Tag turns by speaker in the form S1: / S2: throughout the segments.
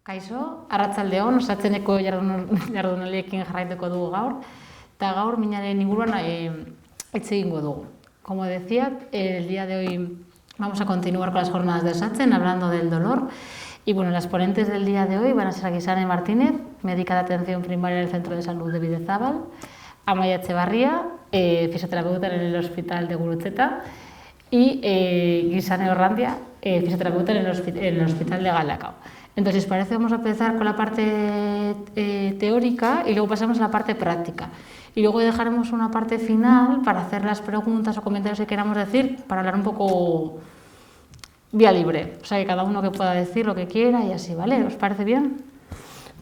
S1: Kaixo, arratsaldeon, osatzeneko jardunaldiekin jarraituko dugu gaur, eta gaur minaren inguruan hitz egingo dugu. Como decía, el día de hoy vamos a continuar con las jornadas de Osatzen, hablando del dolor. Y bueno, las ponentes del día de hoy van a ser Guisane Martínez, médica de atención primaria en el Centro de Salud de Bidezábal, Amaia Etxebarria, fisioterapeuta en el Hospital de Gurutzeta, y Guisane Orrandia, fisioterapeuta en el Hospital de Galdakao. Entonces, si os parece, vamos a empezar con la parte teórica y luego pasamos a la parte práctica. Y luego dejaremos una parte final para hacer las preguntas o comentarios que queramos decir, para hablar un poco vía libre. O sea, que cada uno que pueda decir lo que quiera y así, ¿vale? ¿Os parece bien?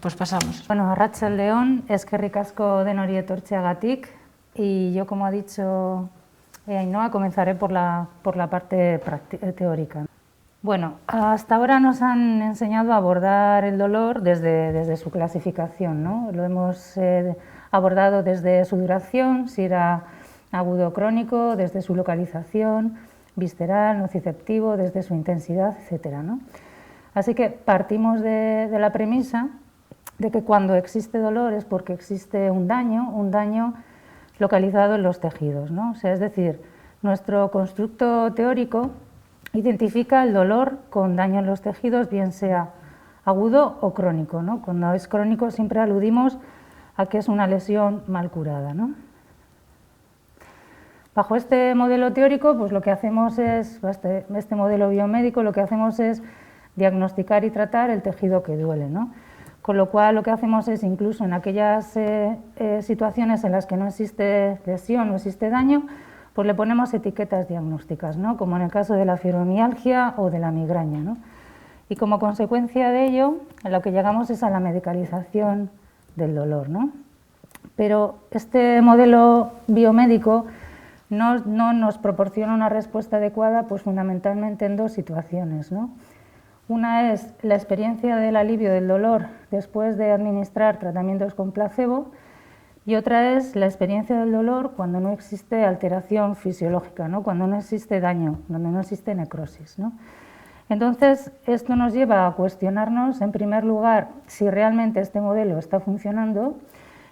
S1: Pues pasamos.
S2: Bueno, arratsaldeon, eskerrik asko denori etortzeagatik, y yo, como ha dicho Ainhoa, comenzaré por la parte teórica. Bueno, hasta ahora nos han enseñado a abordar el dolor desde su clasificación, ¿no? Lo hemos abordado desde su duración, si era agudo o crónico, desde su localización, visceral, nociceptivo, desde su intensidad, etcétera, ¿no? Así que partimos de la premisa de que cuando existe dolor es porque existe un daño localizado en los tejidos, ¿no? O sea, es decir, nuestro constructo teórico identifica el dolor con daño en los tejidos, bien sea agudo o crónico, ¿no? Cuando es crónico siempre aludimos a que es una lesión mal curada, ¿no? Bajo este modelo teórico, pues lo que hacemos es, este modelo biomédico, lo que hacemos es diagnosticar y tratar el tejido que duele, ¿no? Con lo cual lo que hacemos es, incluso en aquellas situaciones en las que no existe lesión, no existe daño, pues le ponemos etiquetas diagnósticas, ¿no? Como en el caso de la fibromialgia o de la migraña, ¿no? Y como consecuencia de ello, a lo que llegamos es a la medicalización del dolor, ¿no? Pero este modelo biomédico no nos proporciona una respuesta adecuada, pues fundamentalmente en dos situaciones, ¿no? Una es la experiencia del alivio del dolor después de administrar tratamientos con placebo, y otra es la experiencia del dolor cuando no existe alteración fisiológica, ¿no? Cuando no existe daño, donde no existe necrosis, ¿no? Entonces, esto nos lleva a cuestionarnos, en primer lugar, si realmente este modelo está funcionando,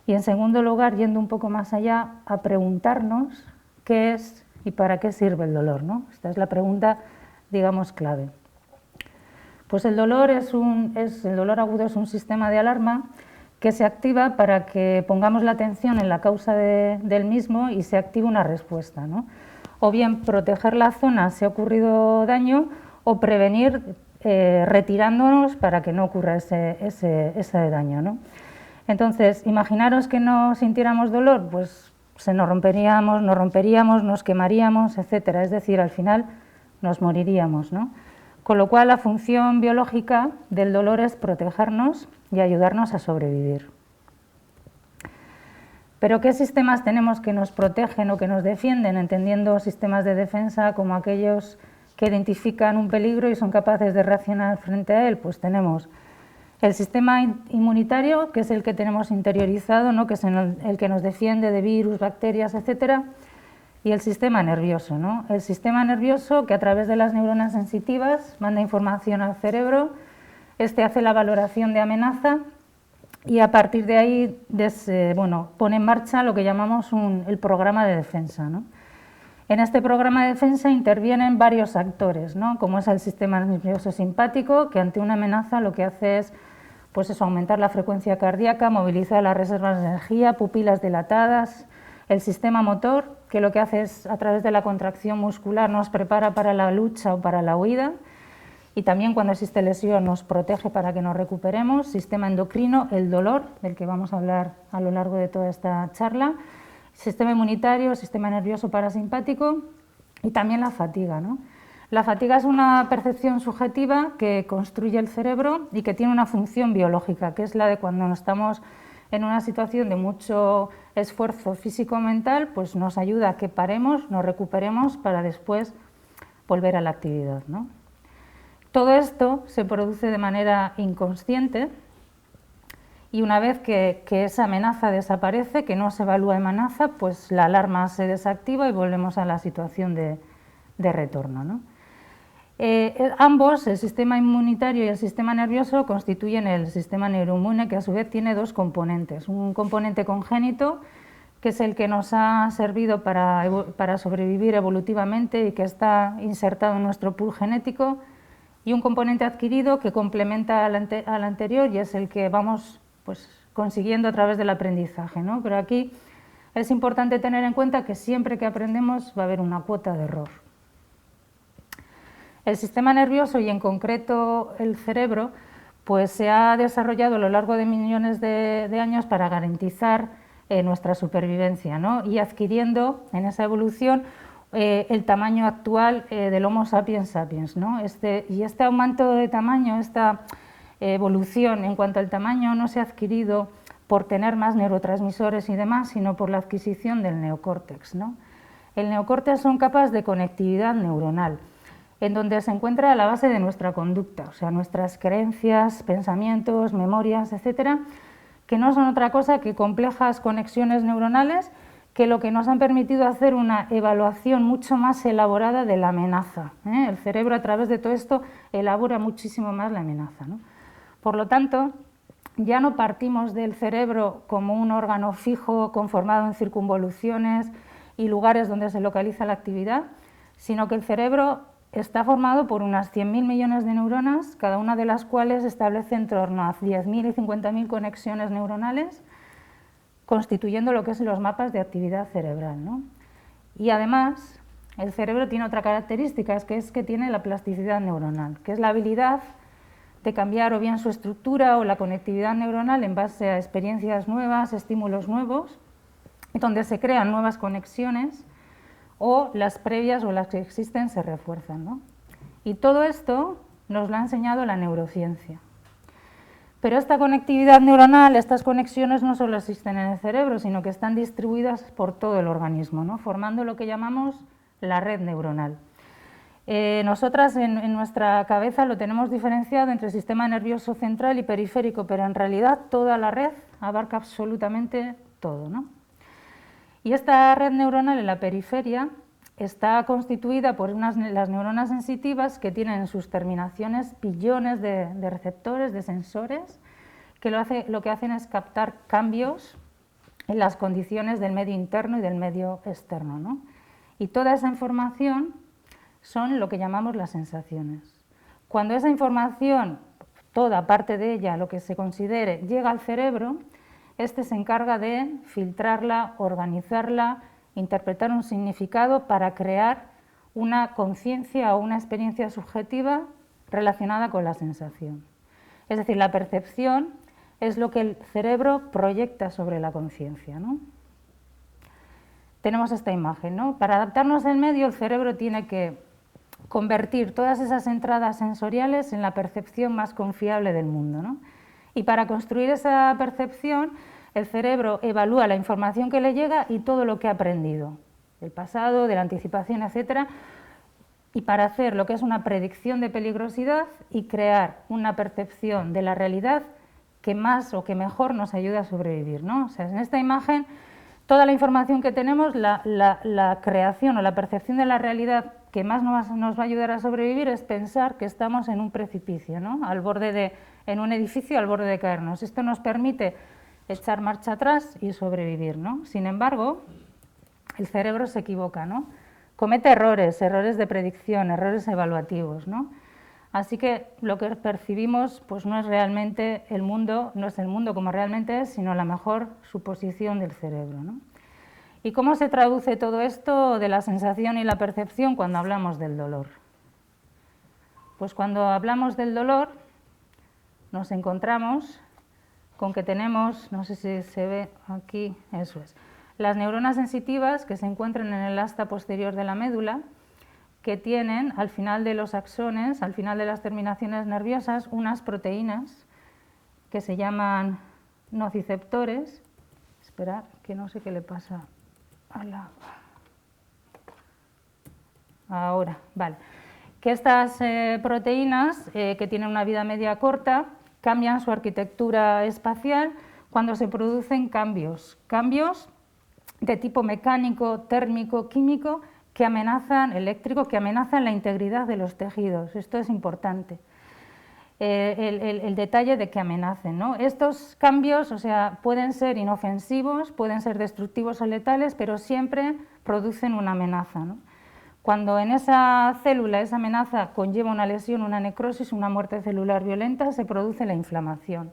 S2: y en segundo lugar, yendo un poco más allá, a preguntarnos qué es y para qué sirve el dolor, ¿no? Esta es la pregunta, digamos, clave. Pues el dolor el dolor agudo es un sistema de alarma que se activa para que pongamos la atención en la causa del mismo y se active una respuesta, ¿no? O bien proteger la zona si ha ocurrido daño, o prevenir retirándonos para que no ocurra ese daño, ¿no? Entonces, imaginaros que no sintiéramos dolor, pues nos romperíamos, nos quemaríamos, etcétera. Es decir, al final nos moriríamos, ¿no? Con lo cual, la función biológica del dolor es protegernos y ayudarnos a sobrevivir. Pero ¿qué sistemas tenemos que nos protegen o que nos defienden? Entendiendo sistemas de defensa como aquellos que identifican un peligro y son capaces de reaccionar frente a él. Pues tenemos el sistema inmunitario, que es el que tenemos interiorizado, ¿no? Que es el que nos defiende de virus, bacterias, etcétera. Y el sistema nervioso, ¿no? El sistema nervioso, que a través de las neuronas sensitivas manda información al cerebro, este hace la valoración de amenaza y a partir de ahí pone en marcha lo que llamamos el programa de defensa, ¿no? En este programa de defensa intervienen varios actores, ¿no? Como es el sistema nervioso simpático, que ante una amenaza lo que hace es, pues eso, aumentar la frecuencia cardíaca, movilizar las reservas de energía, pupilas dilatadas. El sistema motor, que lo que hace es, a través de la contracción muscular, nos prepara para la lucha o para la huida, y también cuando existe lesión nos protege para que nos recuperemos. Sistema endocrino, el dolor, del que vamos a hablar a lo largo de toda esta charla. Sistema inmunitario, sistema nervioso parasimpático, y también la fatiga, ¿no? La fatiga es una percepción subjetiva que construye el cerebro y que tiene una función biológica, que es la de cuando estamos en una situación de mucho esfuerzo físico-mental, pues nos ayuda a que paremos, nos recuperemos para después volver a la actividad, ¿no? Todo esto se produce de manera inconsciente y una vez que esa amenaza desaparece, que no se evalúa amenaza, pues la alarma se desactiva y volvemos a la situación de retorno, ¿no? Ambos, el sistema inmunitario y el sistema nervioso, constituyen el sistema neuroinmune, que a su vez tiene dos componentes. Un componente congénito, que es el que nos ha servido para sobrevivir evolutivamente y que está insertado en nuestro pool genético, y un componente adquirido que complementa al anterior y es el que vamos pues, consiguiendo a través del aprendizaje, ¿no? Pero aquí es importante tener en cuenta que siempre que aprendemos va a haber una cuota de error. El sistema nervioso y en concreto el cerebro pues se ha desarrollado a lo largo de millones de años para garantizar nuestra supervivencia, ¿no? Y adquiriendo en esa evolución el tamaño actual del Homo sapiens sapiens, ¿no? Este aumento de tamaño, esta evolución en cuanto al tamaño no se ha adquirido por tener más neurotransmisores y demás, sino por la adquisición del neocórtex, ¿no? El neocórtex son capas de conectividad neuronal, en donde se encuentra la base de nuestra conducta, o sea, nuestras creencias, pensamientos, memorias, etcétera, que no son otra cosa que complejas conexiones neuronales que lo que nos han permitido hacer una evaluación mucho más elaborada de la amenaza, ¿eh? El cerebro a través de todo esto elabora muchísimo más la amenaza, ¿no? Por lo tanto, ya no partimos del cerebro como un órgano fijo conformado en circunvoluciones y lugares donde se localiza la actividad, sino que el cerebro está formado por unas 100.000 millones de neuronas, cada una de las cuales establece en torno a 10.000 y 50.000 conexiones neuronales, constituyendo lo que son los mapas de actividad cerebral, ¿no? Y además, el cerebro tiene otra característica, es que tiene la plasticidad neuronal, que es la habilidad de cambiar o bien su estructura o la conectividad neuronal en base a experiencias nuevas, estímulos nuevos, donde se crean nuevas conexiones o las previas o las que existen se refuerzan, ¿no? Y todo esto nos lo ha enseñado la neurociencia. Pero esta conectividad neuronal, estas conexiones no solo existen en el cerebro, sino que están distribuidas por todo el organismo, ¿no? Formando lo que llamamos la red neuronal. Nosotras en nuestra cabeza lo tenemos diferenciado entre sistema nervioso central y periférico, pero en realidad toda la red abarca absolutamente todo, ¿no? Y esta red neuronal en la periferia está constituida por las neuronas sensitivas que tienen en sus terminaciones billones de receptores, de sensores, que lo que hacen es captar cambios en las condiciones del medio interno y del medio externo, ¿no? Y toda esa información son lo que llamamos las sensaciones. Cuando esa información, toda parte de ella, lo que se considere, llega al cerebro, este se encarga de filtrarla, organizarla, interpretar un significado para crear una conciencia o una experiencia subjetiva relacionada con la sensación. Es decir, la percepción es lo que el cerebro proyecta sobre la conciencia, ¿no? Tenemos esta imagen, ¿no? Para adaptarnos al medio, el cerebro tiene que convertir todas esas entradas sensoriales en la percepción más confiable del mundo, ¿no? Y para construir esa percepción, el cerebro evalúa la información que le llega y todo lo que ha aprendido, del pasado, de la anticipación, etcétera, y para hacer lo que es una predicción de peligrosidad y crear una percepción de la realidad que más o que mejor nos ayude a sobrevivir, ¿no? O sea, en esta imagen, toda la información que tenemos, la creación o la percepción de la realidad que más nos va a ayudar a sobrevivir es pensar que estamos en un precipicio, ¿no? En un edificio al borde de caernos. Esto nos permite echar marcha atrás y sobrevivir, ¿no? Sin embargo, el cerebro se equivoca, ¿no? Comete errores de predicción, errores evaluativos, ¿no? Así que lo que percibimos pues no es realmente el mundo, no es el mundo como realmente es, sino la mejor suposición del cerebro, ¿no? ¿Y cómo se traduce todo esto de la sensación y la percepción cuando hablamos del dolor? Pues cuando hablamos del dolor nos encontramos con que tenemos, no sé si se ve aquí, eso es, las neuronas sensitivas que se encuentran en el asta posterior de la médula, que tienen al final de los axones, al final de las terminaciones nerviosas, unas proteínas que se llaman nociceptores. Espera, que no sé qué le pasa a la... Ahora, vale. Que estas proteínas, que tienen una vida media corta, cambian su arquitectura espacial cuando se producen cambios de tipo mecánico, térmico, químico, que amenazan, eléctricos que amenazan la integridad de los tejidos. Esto es importante. El detalle de que amenacen, ¿no? Estos cambios, o sea, pueden ser inofensivos, pueden ser destructivos o letales, pero siempre producen una amenaza, ¿no? Cuando en esa célula esa amenaza conlleva una lesión, una necrosis, una muerte celular violenta, se produce la inflamación.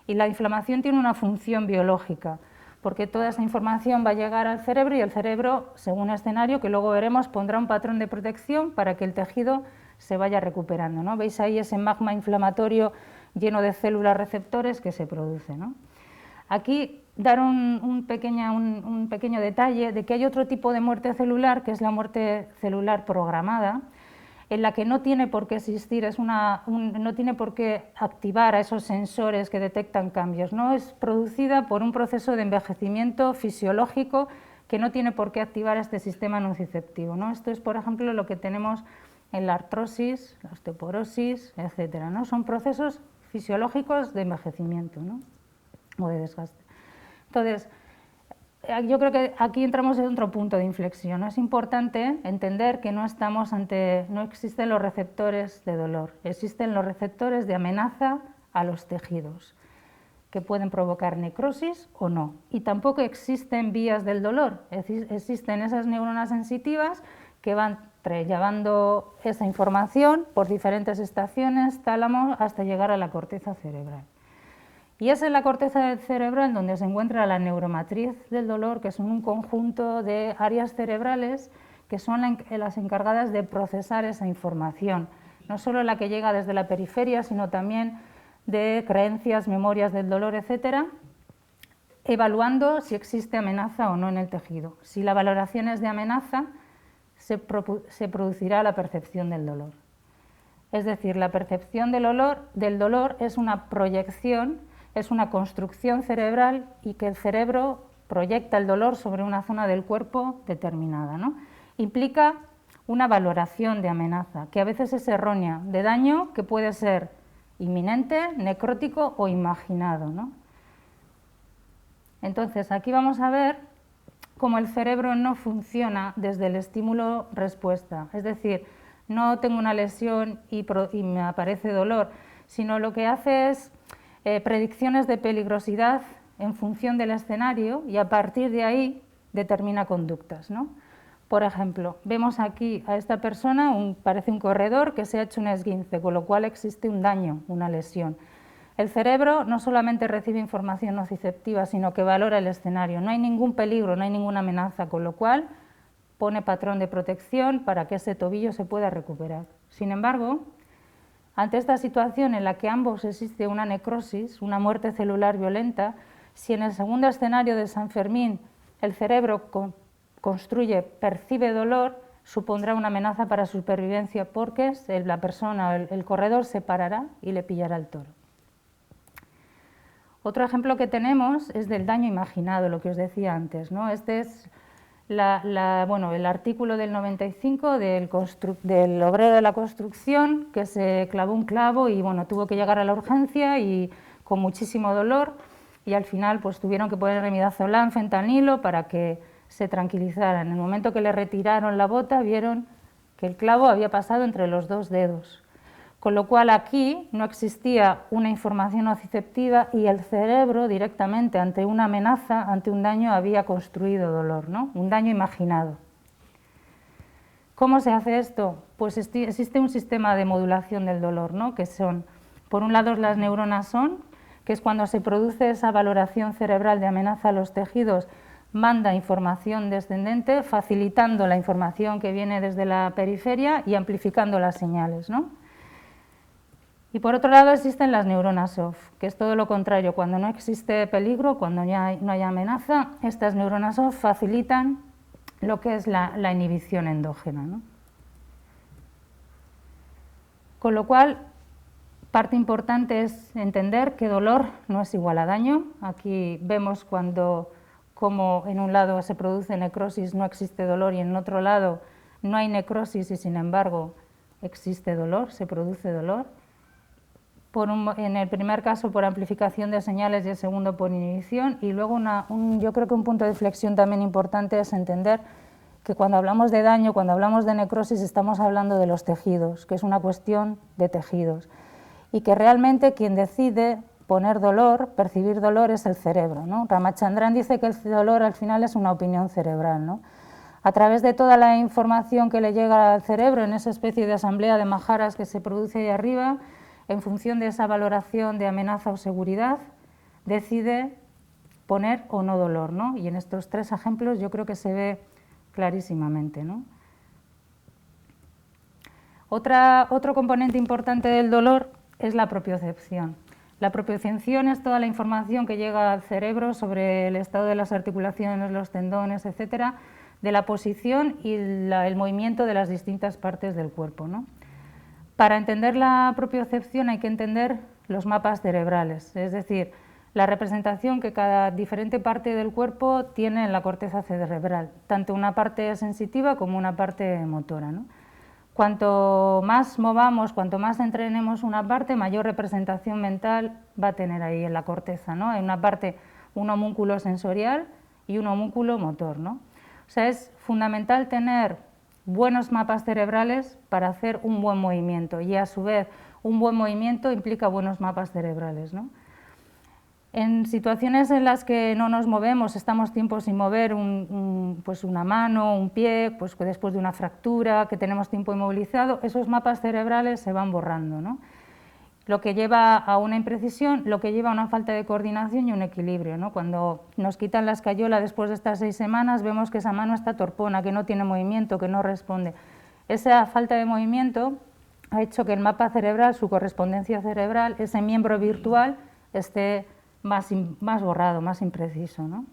S2: Y la inflamación tiene una función biológica, porque toda esa información va a llegar al cerebro y el cerebro, según escenario, que luego veremos, pondrá un patrón de protección para que el tejido se vaya recuperando, ¿no? Veis ahí ese magma inflamatorio lleno de células receptores que se produce, ¿no? Aquí dar un pequeño detalle de que hay otro tipo de muerte celular, que es la muerte celular programada, en la que no tiene por qué existir, no tiene por qué activar a esos sensores que detectan cambios, ¿no? Es producida por un proceso de envejecimiento fisiológico que no tiene por qué activar este sistema nociceptivo, ¿no? Esto es, por ejemplo, lo que tenemos en la artrosis, la osteoporosis, etcétera, ¿no? Son procesos fisiológicos de envejecimiento, ¿no? O de desgaste. Entonces, yo creo que aquí entramos en otro punto de inflexión. Es importante entender que no existen los receptores de dolor, existen los receptores de amenaza a los tejidos, que pueden provocar necrosis o no. Y tampoco existen vías del dolor, existen esas neuronas sensitivas que van llevando esa información por diferentes estaciones, tálamo, hasta llegar a la corteza cerebral. Y es en la corteza cerebral donde se encuentra la neuromatriz del dolor, que son un conjunto de áreas cerebrales que son las encargadas de procesar esa información, no solo la que llega desde la periferia, sino también de creencias, memorias del dolor, etcétera, evaluando si existe amenaza o no en el tejido. Si la valoración es de amenaza, se producirá la percepción del dolor. Es decir, la percepción del dolor es una proyección, es una construcción cerebral y que el cerebro proyecta el dolor sobre una zona del cuerpo determinada, ¿no? Implica una valoración de amenaza, que a veces es errónea, de daño que puede ser inminente, necrótico o imaginado, ¿no? Entonces, aquí vamos a ver cómo el cerebro no funciona desde el estímulo-respuesta, es decir, no tengo una lesión y me aparece dolor, sino lo que hace es predicciones de peligrosidad en función del escenario y a partir de ahí determina conductas, ¿no? Por ejemplo, vemos aquí a esta persona, parece un corredor que se ha hecho un esguince, con lo cual existe un daño, una lesión. El cerebro no solamente recibe información nociceptiva, sino que valora el escenario. No hay ningún peligro, no hay ninguna amenaza, con lo cual pone patrón de protección para que ese tobillo se pueda recuperar. Sin embargo, ante esta situación en la que ambos existe una necrosis, una muerte celular violenta, si en el segundo escenario de San Fermín el cerebro percibe dolor, supondrá una amenaza para su supervivencia porque la persona, el corredor, se parará y le pillará el toro. Otro ejemplo que tenemos es del daño imaginado, lo que os decía antes, ¿no? Este es el artículo del 95 del obrero de la construcción que se clavó un clavo y tuvo que llegar a la urgencia y con muchísimo dolor y al final pues tuvieron que ponerle midazolam, fentanilo para que se tranquilizara. En el momento que le retiraron la bota vieron que el clavo había pasado entre los dos dedos, con lo cual aquí no existía una información nociceptiva y el cerebro directamente ante una amenaza, ante un daño, había construido dolor, ¿no? Un daño imaginado. ¿Cómo se hace esto? Pues existe un sistema de modulación del dolor, ¿no? Que son, por un lado, las neuronas son, que es cuando se produce esa valoración cerebral de amenaza a los tejidos, manda información descendente, facilitando la información que viene desde la periferia y amplificando las señales, ¿no? Y por otro lado existen las neuronas soft, que es todo lo contrario, cuando no existe peligro, cuando ya no hay amenaza, estas neuronas soft facilitan lo que es la inhibición endógena, ¿no? Con lo cual, parte importante es entender que dolor no es igual a daño. Aquí vemos como en un lado se produce necrosis, no existe dolor, y en otro lado no hay necrosis y sin embargo existe dolor, se produce dolor. En el primer caso por amplificación de señales y el segundo por inhibición, y luego yo creo que un punto de flexión también importante es entender que cuando hablamos de daño, cuando hablamos de necrosis, estamos hablando de los tejidos, que es una cuestión de tejidos, y que realmente quien decide poner dolor, percibir dolor, es el cerebro, ¿no? Ramachandran dice que el dolor al final es una opinión cerebral, ¿no? A través de toda la información que le llega al cerebro en esa especie de asamblea de majaras que se produce ahí arriba, en función de esa valoración de amenaza o seguridad, decide poner o no dolor, ¿no? Y en estos tres ejemplos yo creo que se ve clarísimamente, ¿no? Otro componente importante del dolor es la propiocepción. La propiocepción es toda la información que llega al cerebro sobre el estado de las articulaciones, los tendones, etcétera, de la posición y el movimiento de las distintas partes del cuerpo, ¿no? Para entender la propiocepción hay que entender los mapas cerebrales, es decir, la representación que cada diferente parte del cuerpo tiene en la corteza cerebral, tanto una parte sensitiva como una parte motora, ¿no? Cuanto más movamos, cuanto más entrenemos una parte, mayor representación mental va a tener ahí en la corteza, ¿no? En una parte un homúnculo sensorial y un homúnculo motor, ¿no? O sea, es fundamental tener buenos mapas cerebrales para hacer un buen movimiento, y a su vez un buen movimiento implica buenos mapas cerebrales, ¿no? En situaciones en las que no nos movemos, estamos tiempo sin mover pues una mano, un pie, pues después de una fractura, que tenemos tiempo inmovilizado, esos mapas cerebrales se van borrando, ¿no? Lo que lleva a una imprecisión, lo que lleva a una falta de coordinación y un equilibrio, ¿no? Cuando nos quitan la escayola después de estas 6 semanas, vemos que esa mano está torpona, que no tiene movimiento, que no responde. Esa falta de movimiento ha hecho que el mapa cerebral, su correspondencia cerebral, ese miembro virtual, esté más borrado, más impreciso, ¿no?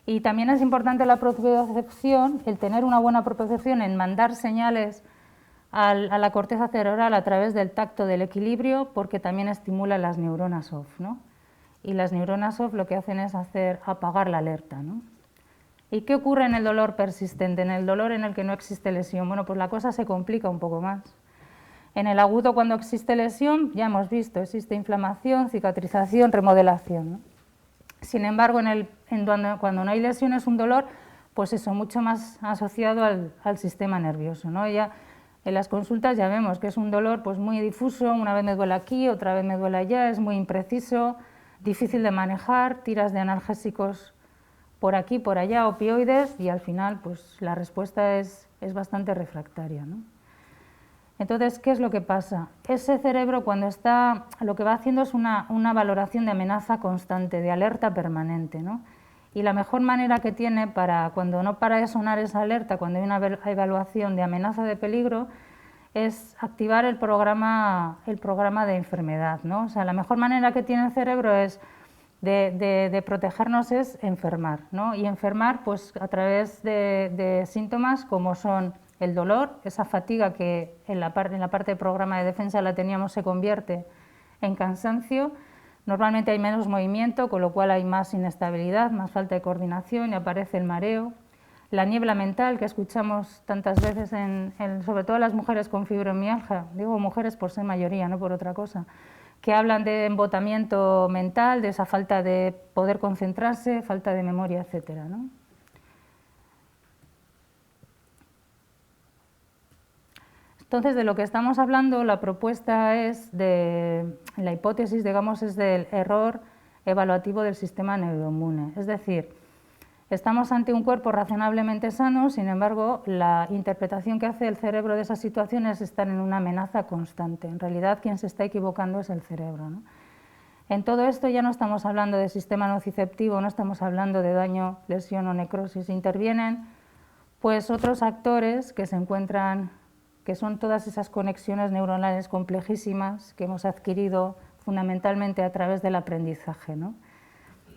S2: Y también es importante la propiocepción, el tener una buena propiocepción en mandar señales a la corteza cerebral a través del tacto, del equilibrio, porque también estimula las neuronas off, ¿no? Y las neuronas off lo que hacen es apagar la alerta, ¿no? ¿Y qué ocurre en el dolor persistente, en el dolor en el que no existe lesión? Bueno, pues la cosa se complica un poco más. En el agudo, cuando existe lesión, ya hemos visto, existe inflamación, cicatrización, remodelación, ¿no? Sin embargo, cuando no hay lesión es un dolor, pues eso, mucho más asociado al sistema nervioso, ¿no? Ya en las consultas ya vemos que es un dolor pues muy difuso, una vez me duele aquí, otra vez me duele allá, es muy impreciso, difícil de manejar, tiras de analgésicos por aquí, por allá, opioides, y al final pues la respuesta es bastante refractaria, ¿no? Entonces, ¿qué es lo que pasa? Ese cerebro, cuando está, lo que va haciendo es una valoración de amenaza constante, de alerta permanente, ¿no? Y la mejor manera que tiene para, cuando no para de sonar esa alerta, cuando hay una evaluación de amenaza de peligro, es activar el programa de enfermedad, ¿no? O sea, la mejor manera que tiene el cerebro es de protegernos es enfermar, ¿no? Y enfermar pues a través de síntomas como son el dolor, esa fatiga que en la parte del programa de defensa la teníamos, se convierte en cansancio. Normalmente hay menos movimiento, con lo cual hay más inestabilidad, más falta de coordinación y aparece el mareo. La niebla mental que escuchamos tantas veces, sobre todo las mujeres con fibromialgia, digo mujeres por ser mayoría, no por otra cosa, que hablan de embotamiento mental, de esa falta de poder concentrarse, falta de memoria, etcétera, ¿no? Entonces, de lo que estamos hablando, la propuesta es la hipótesis, digamos, es del error evaluativo del sistema neuroinmune. Es decir, estamos ante un cuerpo razonablemente sano, sin embargo, la interpretación que hace el cerebro de esas situaciones es estar en una amenaza constante. En realidad, quien se está equivocando es el cerebro, ¿no? En todo esto ya no estamos hablando de sistema nociceptivo, no estamos hablando de daño, lesión o necrosis. Intervienen pues otros actores que se encuentran, que son todas esas conexiones neuronales complejísimas que hemos adquirido fundamentalmente a través del aprendizaje, ¿no?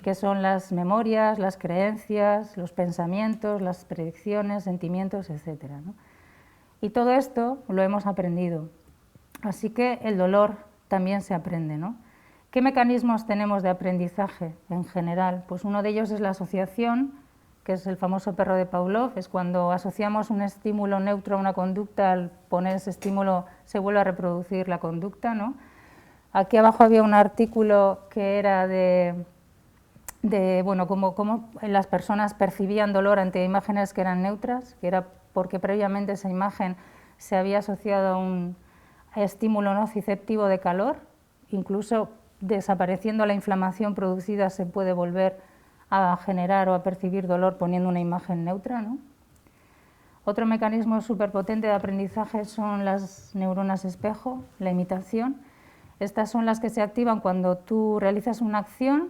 S2: Que son las memorias, las creencias, los pensamientos, las predicciones, sentimientos, etcétera, ¿no? Y todo esto lo hemos aprendido. Así que el dolor también se aprende, ¿no? ¿Qué mecanismos tenemos de aprendizaje en general? Pues uno de ellos es la asociación, que es el famoso perro de Pavlov, es cuando asociamos un estímulo neutro a una conducta, al poner ese estímulo se vuelve a reproducir la conducta, ¿no? Aquí abajo había un artículo que era de bueno, cómo las personas percibían dolor ante imágenes que eran neutras, que era porque previamente esa imagen se había asociado a un estímulo nociceptivo de calor, incluso desapareciendo la inflamación producida se puede volver a generar o a percibir dolor poniendo una imagen neutra, ¿no? Otro mecanismo superpotente de aprendizaje son las neuronas espejo, la imitación. Estas son las que se activan cuando tú realizas una acción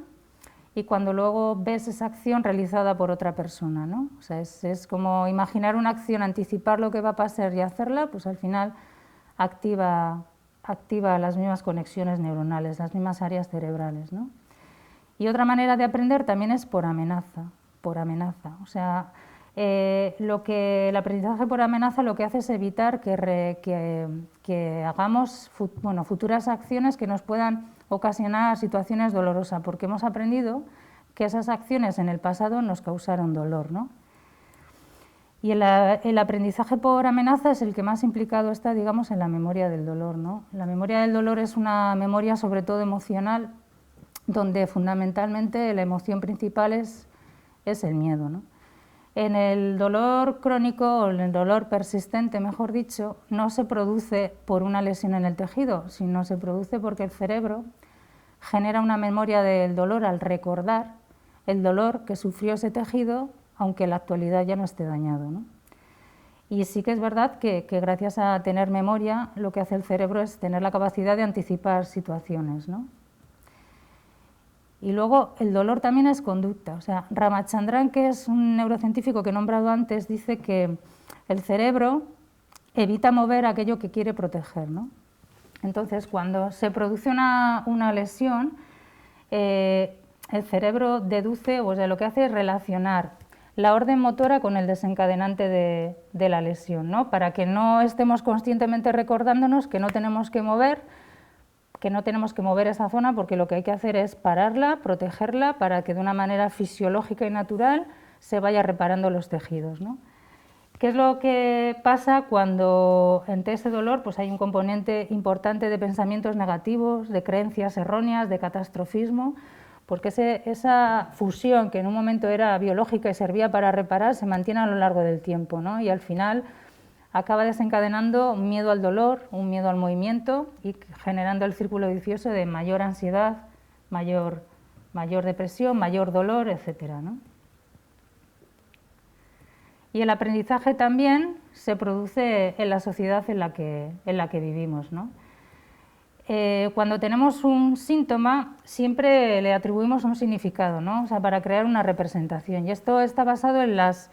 S2: y cuando luego ves esa acción realizada por otra persona, ¿no? O sea, es como imaginar una acción, anticipar lo que va a pasar y hacerla, pues al final activa las mismas conexiones neuronales, las mismas áreas cerebrales, ¿no? Y otra manera de aprender también es por amenaza, O sea, el aprendizaje por amenaza lo que hace es evitar que hagamos futuras acciones que nos puedan ocasionar situaciones dolorosas, porque hemos aprendido que esas acciones en el pasado nos causaron dolor, ¿no? Y el aprendizaje por amenaza es el que más implicado está, digamos, en la memoria del dolor, ¿no? La memoria del dolor es una memoria sobre todo emocional, donde fundamentalmente la emoción principal es el miedo, ¿no? En el dolor crónico, o en el dolor persistente, mejor dicho, no se produce por una lesión en el tejido, sino se produce porque el cerebro genera una memoria del dolor al recordar el dolor que sufrió ese tejido, aunque en la actualidad ya no esté dañado, ¿no? Y sí que es verdad que gracias a tener memoria, lo que hace el cerebro es tener la capacidad de anticipar situaciones, ¿no? Y luego el dolor también es conducta. O sea, Ramachandran, que es un neurocientífico que he nombrado antes, dice que el cerebro evita mover aquello que quiere proteger, ¿no? Entonces, cuando se produce una lesión, el cerebro deduce, o sea, lo que hace es relacionar la orden motora con el desencadenante de la lesión, ¿no? Para que no estemos conscientemente recordándonos que no tenemos que mover esa zona, porque lo que hay que hacer es pararla, protegerla, para que de una manera fisiológica y natural se vaya reparando los tejidos, ¿no? ¿Qué es lo que pasa cuando ante ese dolor pues hay un componente importante de pensamientos negativos, de creencias erróneas, de catastrofismo? Porque esa fusión que en un momento era biológica y servía para reparar se mantiene a lo largo del tiempo, ¿no? Y al final acaba desencadenando un miedo al dolor, un miedo al movimiento y generando el círculo vicioso de mayor ansiedad, mayor depresión, mayor dolor, etcétera, ¿no? Y el aprendizaje también se produce en la sociedad en la que vivimos, ¿no? Cuando tenemos un síntoma siempre le atribuimos un significado, ¿no? O sea, para crear una representación, y esto está basado en las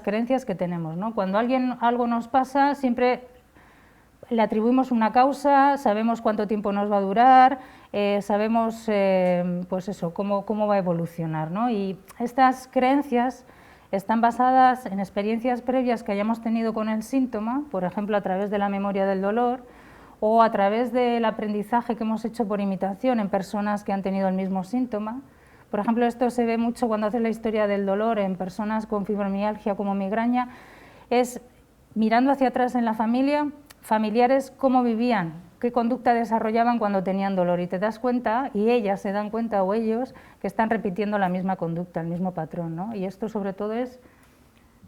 S2: creencias que tenemos, ¿no? Cuando algo nos pasa siempre le atribuimos una causa, sabemos cuánto tiempo nos va a durar, sabemos pues eso, cómo va a evolucionar, ¿no? Y estas creencias están basadas en experiencias previas que hayamos tenido con el síntoma, por ejemplo, a través de la memoria del dolor o a través del aprendizaje que hemos hecho por imitación en personas que han tenido el mismo síntoma. Por ejemplo, esto se ve mucho cuando haces la historia del dolor en personas con fibromialgia como migraña, es mirando hacia atrás en la familia, familiares cómo vivían, qué conducta desarrollaban cuando tenían dolor, y te das cuenta, y ellas se dan cuenta o ellos, que están repitiendo la misma conducta, el mismo patrón, ¿no? Y esto sobre todo es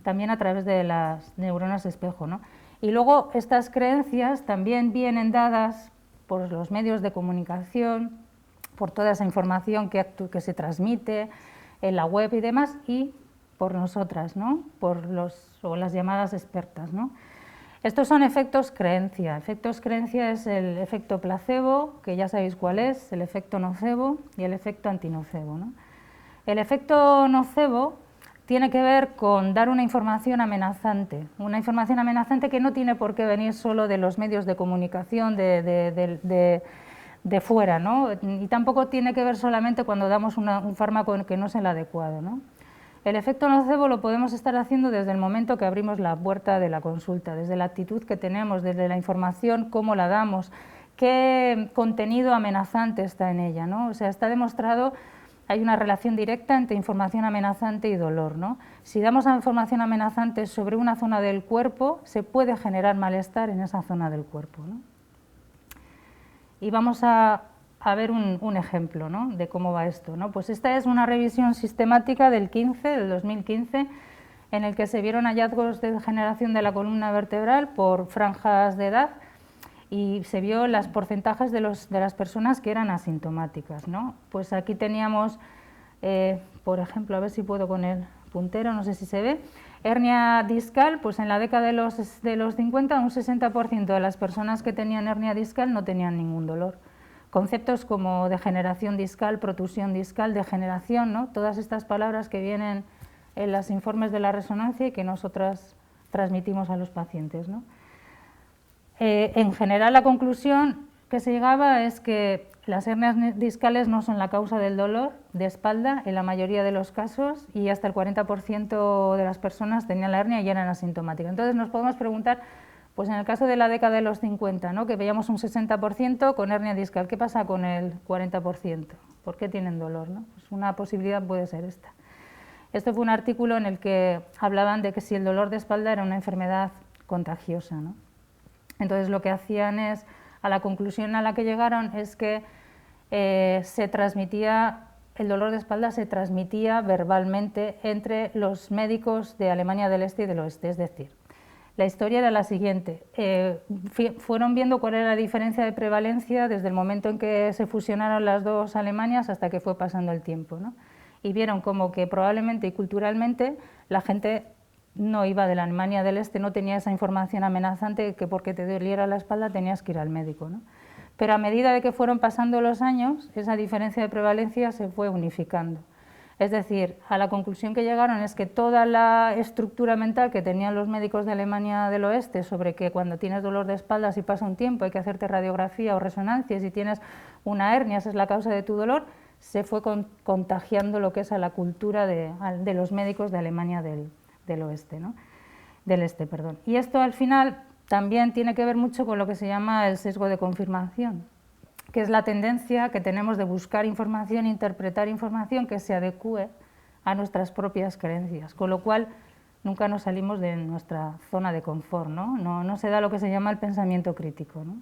S2: también a través de las neuronas espejo, ¿no? Y luego estas creencias también vienen dadas por los medios de comunicación, por toda esa información que se transmite en la web y demás, y por nosotras, ¿no? Por las llamadas expertas, ¿no? Estos son efectos creencia. Efectos creencia es el efecto placebo, que ya sabéis cuál es, el efecto nocebo y el efecto antinocebo, ¿no? El efecto nocebo tiene que ver con dar una información amenazante que no tiene por qué venir solo de los medios de comunicación de fuera, ¿no? Y tampoco tiene que ver solamente cuando damos un fármaco que no es el adecuado, ¿no? El efecto nocebo lo podemos estar haciendo desde el momento que abrimos la puerta de la consulta, desde la actitud que tenemos, desde la información, cómo la damos, qué contenido amenazante está en ella, ¿no? O sea, está demostrado, hay una relación directa entre información amenazante y dolor, ¿no? Si damos información amenazante sobre una zona del cuerpo, se puede generar malestar en esa zona del cuerpo, ¿no? Y vamos a a ver un ejemplo, ¿no?, de cómo va esto, ¿no? Pues esta es una revisión sistemática del 2015, en el que se vieron hallazgos de degeneración de la columna vertebral por franjas de edad y se vio los porcentajes de las personas que eran asintomáticas, ¿no? Pues aquí teníamos, por ejemplo, a ver si puedo con el puntero, no sé si se ve, hernia discal, pues en la década de los 50 un 60% de las personas que tenían hernia discal no tenían ningún dolor. Conceptos como degeneración discal, protusión discal, degeneración, ¿no?, todas estas palabras que vienen en los informes de la resonancia y que nosotras transmitimos a los pacientes, ¿no? En general, la conclusión que se llegaba es que las hernias discales no son la causa del dolor de espalda en la mayoría de los casos y hasta el 40% de las personas tenían la hernia y eran asintomáticas. Entonces nos podemos preguntar, pues en el caso de la década de los 50, ¿no?, que veíamos un 60% con hernia discal, ¿qué pasa con el 40%? ¿Por qué tienen dolor, no? Pues una posibilidad puede ser esta. Esto fue un artículo en el que hablaban de que si el dolor de espalda era una enfermedad contagiosa, ¿no? Entonces lo que hacían es, a la conclusión a la que llegaron es que el dolor de espalda se transmitía verbalmente entre los médicos de Alemania del Este y del Oeste, es decir, la historia era la siguiente, fueron viendo cuál era la diferencia de prevalencia desde el momento en que se fusionaron las dos Alemanias hasta que fue pasando el tiempo, ¿no? Y vieron como que probablemente y culturalmente la gente no iba de la Alemania del Este, no tenía esa información amenazante que porque te doliera la espalda tenías que ir al médico, ¿no? Pero a medida de que fueron pasando los años, esa diferencia de prevalencia se fue unificando. Es decir, a la conclusión que llegaron es que toda la estructura mental que tenían los médicos de Alemania del Oeste sobre que cuando tienes dolor de espalda, si pasa un tiempo, hay que hacerte radiografía o resonancia, si tienes una hernia, esa es la causa de tu dolor, se fue contagiando lo que es a la cultura de los médicos de Alemania del Oeste, ¿no? Del Este, perdón. Y esto al final también tiene que ver mucho con lo que se llama el sesgo de confirmación, que es la tendencia que tenemos de buscar información, interpretar información que se adecue a nuestras propias creencias, con lo cual nunca nos salimos de nuestra zona de confort, ¿no? No se da lo que se llama el pensamiento crítico, ¿no?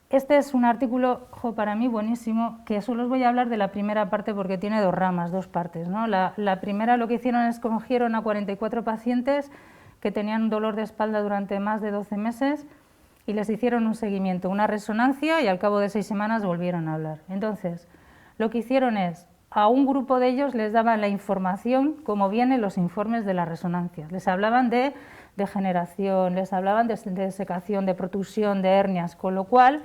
S2: Este es un artículo, para mí, buenísimo, que solo os voy a hablar de la primera parte porque tiene dos ramas, dos partes, ¿no? La primera lo que hicieron es cogieron a 44 pacientes que tenían dolor de espalda durante más de 12 meses y les hicieron un seguimiento, una resonancia y al cabo de 6 semanas volvieron a hablar. Entonces, lo que hicieron es, a un grupo de ellos les daban la información como vienen los informes de las resonancias. Les hablaban de degeneración, les hablaban de desecación, de protusión, de hernias, con lo cual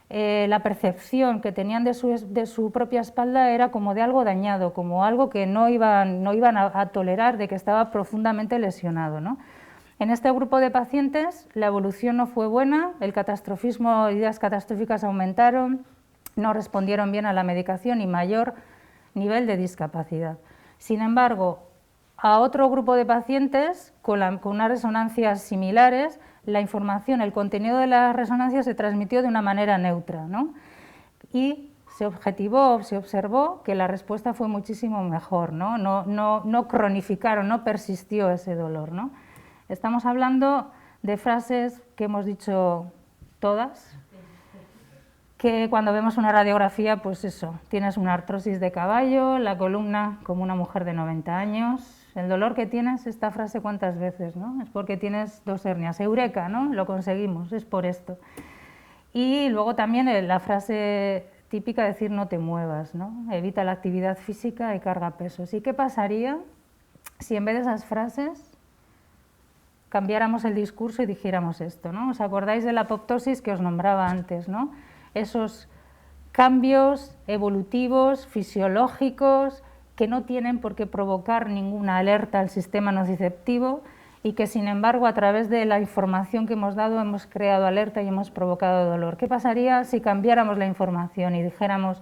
S2: la percepción que tenían de su propia espalda era como de algo dañado, como algo que no iban a tolerar, de que estaba profundamente lesionado, ¿no? En este grupo de pacientes la evolución no fue buena, el catastrofismo, ideas catastróficas aumentaron, no respondieron bien a la medicación y mayor nivel de discapacidad. Sin embargo, a otro grupo de pacientes con unas resonancias similares, la información, el contenido de la resonancia se transmitió de una manera neutra, ¿no? Y se observó que la respuesta fue muchísimo mejor, ¿no? No cronificaron, no persistió ese dolor, ¿no? Estamos hablando de frases que hemos dicho todas, que cuando vemos una radiografía, pues eso, tienes una artrosis de caballo, la columna como una mujer de 90 años, el dolor que tienes, esta frase cuántas veces, ¿no? Es porque tienes 2 hernias, eureka, ¿no? Lo conseguimos, es por esto. Y luego también la frase típica de decir no te muevas, ¿no? Evita la actividad física y carga pesos. ¿Y qué pasaría si en vez de esas frases cambiáramos el discurso y dijéramos esto, ¿no? ¿Os acordáis de la apoptosis que os nombraba antes, ¿no? Esos cambios evolutivos, fisiológicos, que no tienen por qué provocar ninguna alerta al sistema nociceptivo y que, sin embargo, a través de la información que hemos dado hemos creado alerta y hemos provocado dolor. ¿Qué pasaría si cambiáramos la información y dijéramos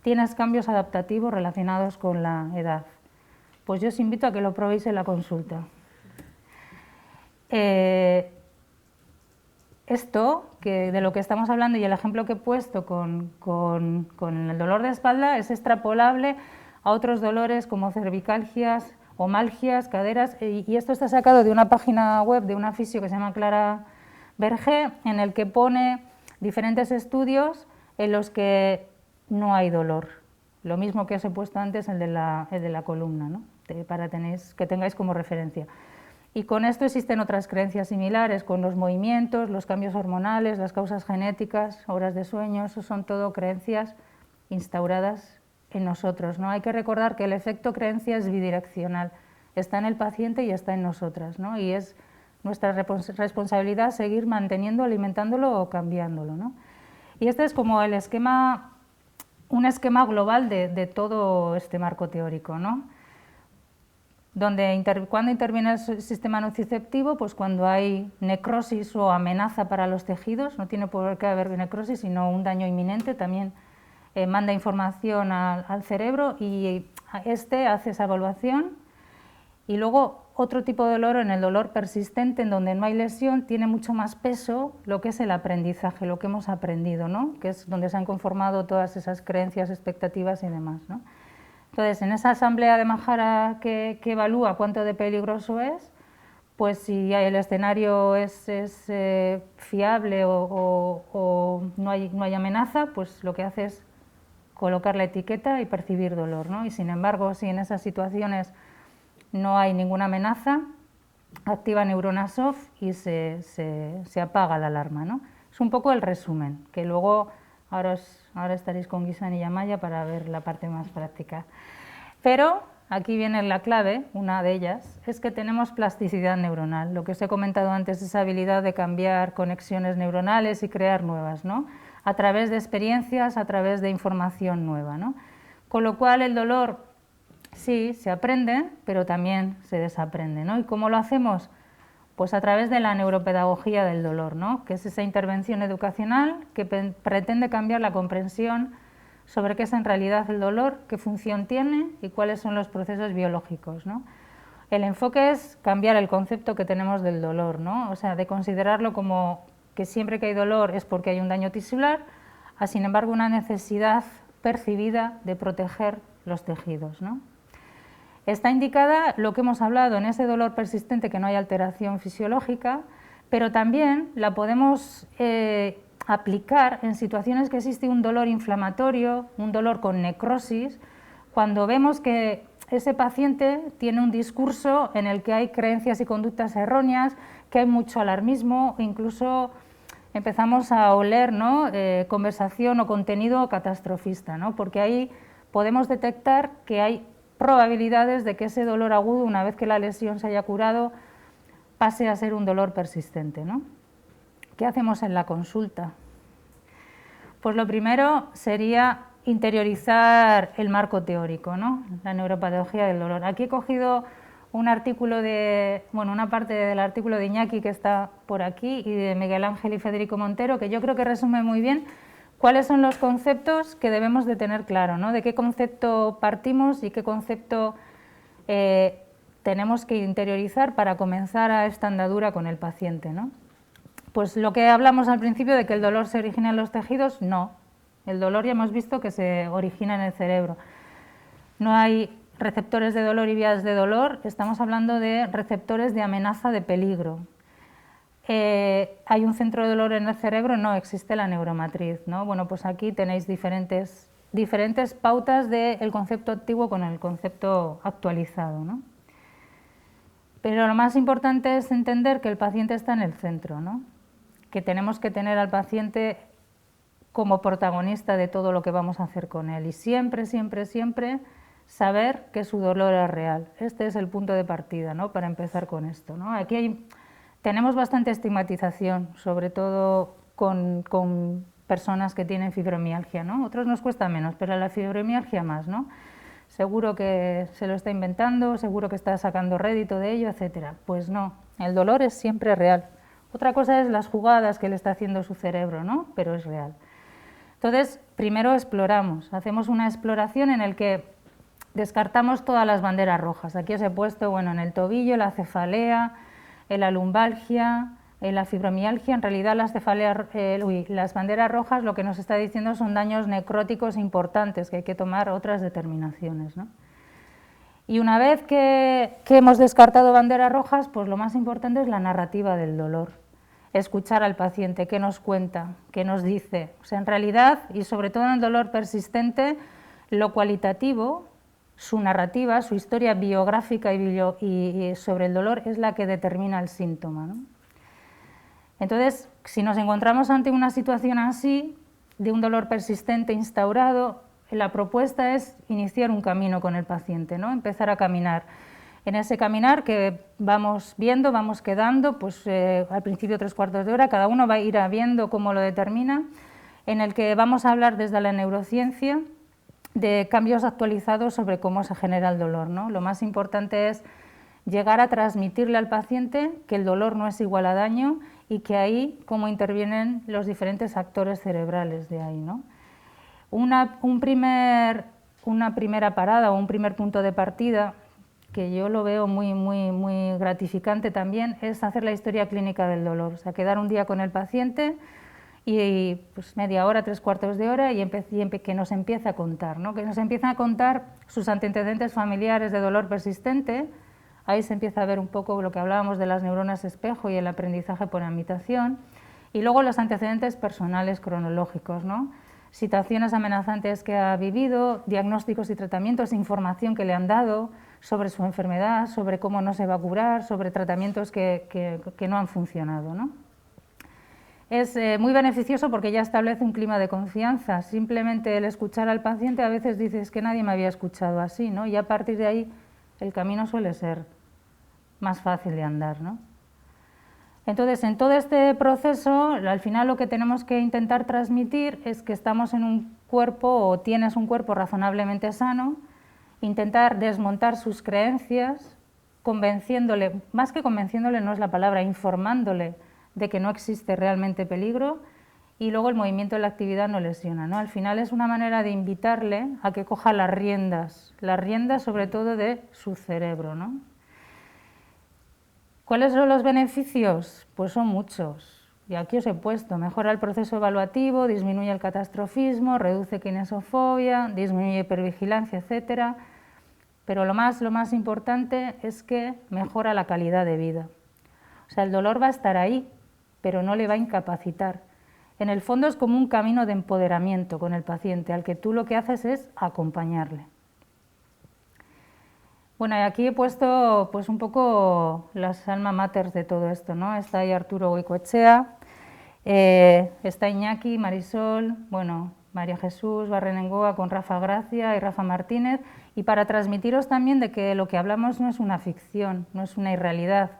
S2: tienes cambios adaptativos relacionados con la edad? Pues yo os invito a que lo probéis en la consulta. Esto, de lo que estamos hablando y el ejemplo que he puesto con el dolor de espalda es extrapolable a otros dolores como cervicalgias, omalgias, caderas, y esto está sacado de una página web de una fisio que se llama Clara Berger, en el que pone diferentes estudios en los que no hay dolor. Lo mismo que os he puesto antes, el de la columna, ¿no? Para que tengáis como referencia. Y con esto existen otras creencias similares, con los movimientos, los cambios hormonales, las causas genéticas, horas de sueño, eso son todo creencias instauradas en nosotros, ¿no? Hay que recordar que el efecto creencia es bidireccional, está en el paciente y está en nosotras, ¿no? Y es nuestra responsabilidad seguir manteniendo, alimentándolo o cambiándolo, ¿no? Y este es como el esquema, un esquema global de todo este marco teórico, ¿no? ¿Cuándo interviene el sistema nociceptivo? Pues cuando hay necrosis o amenaza para los tejidos, no tiene por qué haber necrosis, sino un daño inminente, también manda información al cerebro y este hace esa evaluación. Y luego otro tipo de dolor, en el dolor persistente, en donde no hay lesión, tiene mucho más peso lo que es el aprendizaje, lo que hemos aprendido, ¿no? Que es donde se han conformado todas esas creencias, expectativas y demás, ¿no? Entonces, en esa asamblea de Mahara que evalúa cuánto de peligroso es, pues si el escenario es fiable o no hay amenaza, pues lo que hace es colocar la etiqueta y percibir dolor, ¿no? Y sin embargo, si en esas situaciones no hay ninguna amenaza, activa neuronas soft y se apaga la alarma, ¿no? Es un poco el resumen, que luego ahora estaréis con Guisan y Amaya para ver la parte más práctica. Pero aquí viene la clave, una de ellas, es que tenemos plasticidad neuronal, lo que os he comentado antes, esa habilidad de cambiar conexiones neuronales y crear nuevas, ¿no? A través de experiencias, a través de información nueva, ¿no? Con lo cual el dolor sí se aprende, pero también se desaprende, ¿no? ¿Y cómo lo hacemos? Pues a través de la neuropedagogía del dolor, ¿no? Que es esa intervención educacional que pretende cambiar la comprensión sobre qué es en realidad el dolor, qué función tiene y cuáles son los procesos biológicos, ¿no? El enfoque es cambiar el concepto que tenemos del dolor, ¿no? O sea, de considerarlo como que siempre que hay dolor es porque hay un daño tisular, a sin embargo una necesidad percibida de proteger los tejidos, ¿no? Está indicada lo que hemos hablado en ese dolor persistente, que no hay alteración fisiológica, pero también la podemos aplicar en situaciones que existe un dolor inflamatorio, un dolor con necrosis, cuando vemos que ese paciente tiene un discurso en el que hay creencias y conductas erróneas, que hay mucho alarmismo, incluso empezamos a oler, ¿no? Conversación o contenido catastrofista, ¿no? Porque ahí podemos detectar que hay probabilidades de que ese dolor agudo, una vez que la lesión se haya curado, pase a ser un dolor persistente, ¿no? ¿Qué hacemos en la consulta? Pues lo primero sería interiorizar el marco teórico, ¿no? La neuropatología del dolor. Aquí he cogido un artículo una parte del artículo de Iñaki que está por aquí y de Miguel Ángel y Federico Montero, que yo creo que resume muy bien cuáles son los conceptos que debemos de tener claro, ¿no? De qué concepto partimos y qué concepto tenemos que interiorizar para comenzar a esta andadura con el paciente, ¿no? Pues lo que hablamos al principio de que el dolor se origina en los tejidos, no. El dolor ya hemos visto que se origina en el cerebro. No hay receptores de dolor y vías de dolor, estamos hablando de receptores de amenaza, de peligro. ¿Hay un centro de dolor en el cerebro? No, existe la neuromatriz, ¿no? Bueno, pues aquí tenéis diferentes pautas del concepto antiguo con el concepto actualizado, ¿no? Pero lo más importante es entender que el paciente está en el centro, ¿no? Que tenemos que tener al paciente como protagonista de todo lo que vamos a hacer con él y siempre, siempre, siempre saber que su dolor es real. Este es el punto de partida, ¿no? Para empezar con esto, ¿no? Aquí tenemos bastante estigmatización, sobre todo con personas que tienen fibromialgia, ¿no? Otros nos cuesta menos, pero la fibromialgia más, ¿no? Seguro que se lo está inventando, seguro que está sacando rédito de ello, etcétera. Pues no, el dolor es siempre real. Otra cosa es las jugadas que le está haciendo su cerebro, ¿no? Pero es real. Entonces, primero exploramos, hacemos una exploración en la que descartamos todas las banderas rojas. Aquí os he puesto, bueno, en el tobillo, la cefalea, en la lumbalgia, en la fibromialgia. En realidad las banderas rojas lo que nos está diciendo son daños necróticos importantes, que hay que tomar otras determinaciones, ¿no? Y una vez que hemos descartado banderas rojas, pues lo más importante es la narrativa del dolor. escuchar al paciente, qué nos cuenta, qué nos dice. O sea, en realidad, y sobre todo en el dolor persistente, lo cualitativo, su narrativa, su historia biográfica y sobre el dolor es la que determina el síntoma, ¿no? Entonces, si nos encontramos ante una situación así, de un dolor persistente instaurado, la propuesta es iniciar un camino con el paciente, ¿no? Empezar a caminar. En ese caminar que vamos viendo, vamos quedando, pues al principio 3/4 de hora, cada uno va a ir viendo cómo lo determina, en el que vamos a hablar desde la neurociencia de cambios actualizados sobre cómo se genera el dolor, ¿no? Lo más importante es llegar a transmitirle al paciente que el dolor no es igual a daño y que ahí cómo intervienen los diferentes actores cerebrales de ahí, ¿no? Una primera parada o un primer punto de partida que yo lo veo muy gratificante también es hacer la historia clínica del dolor, o sea, quedar un día con el paciente y pues media hora, 3/4 de hora y que nos empiece a contar, ¿no? Que nos empiece a contar sus antecedentes familiares de dolor persistente. Ahí se empieza a ver un poco lo que hablábamos de las neuronas espejo y el aprendizaje por imitación, y luego los antecedentes personales cronológicos, ¿no? Situaciones amenazantes que ha vivido, diagnósticos y tratamientos, información que le han dado sobre su enfermedad, sobre cómo no se va a curar, sobre tratamientos que no han funcionado, ¿no? Es muy beneficioso porque ya establece un clima de confianza. Simplemente el escuchar al paciente, a veces dices que nadie me había escuchado así, ¿no? Y a partir de ahí el camino suele ser más fácil de andar, ¿no? Entonces, en todo este proceso, al final lo que tenemos que intentar transmitir es que estamos en un cuerpo o tienes un cuerpo razonablemente sano, intentar desmontar sus creencias, convenciéndole, más que convenciéndole no es la palabra, informándole de que no existe realmente peligro, y luego el movimiento de la actividad no lesiona, ¿no? Al final es una manera de invitarle a que coja las riendas sobre todo de su cerebro, ¿no? ¿Cuáles son los beneficios? Pues son muchos, y aquí os he puesto: mejora el proceso evaluativo, disminuye el catastrofismo, reduce kinesofobia, disminuye hipervigilancia, etcétera. Pero lo más importante es que mejora la calidad de vida. O sea, el dolor va a estar ahí, pero no le va a incapacitar. En el fondo es como un camino de empoderamiento con el paciente, al que tú lo que haces es acompañarle. Bueno, y aquí he puesto pues un poco las alma maters de todo esto, ¿no? Está ahí Arturo Goicoechea, está Iñaki, Marisol, bueno, María Jesús Barrenengoa con Rafa Gracia y Rafa Martínez, y para transmitiros también de que lo que hablamos no es una ficción, no es una irrealidad.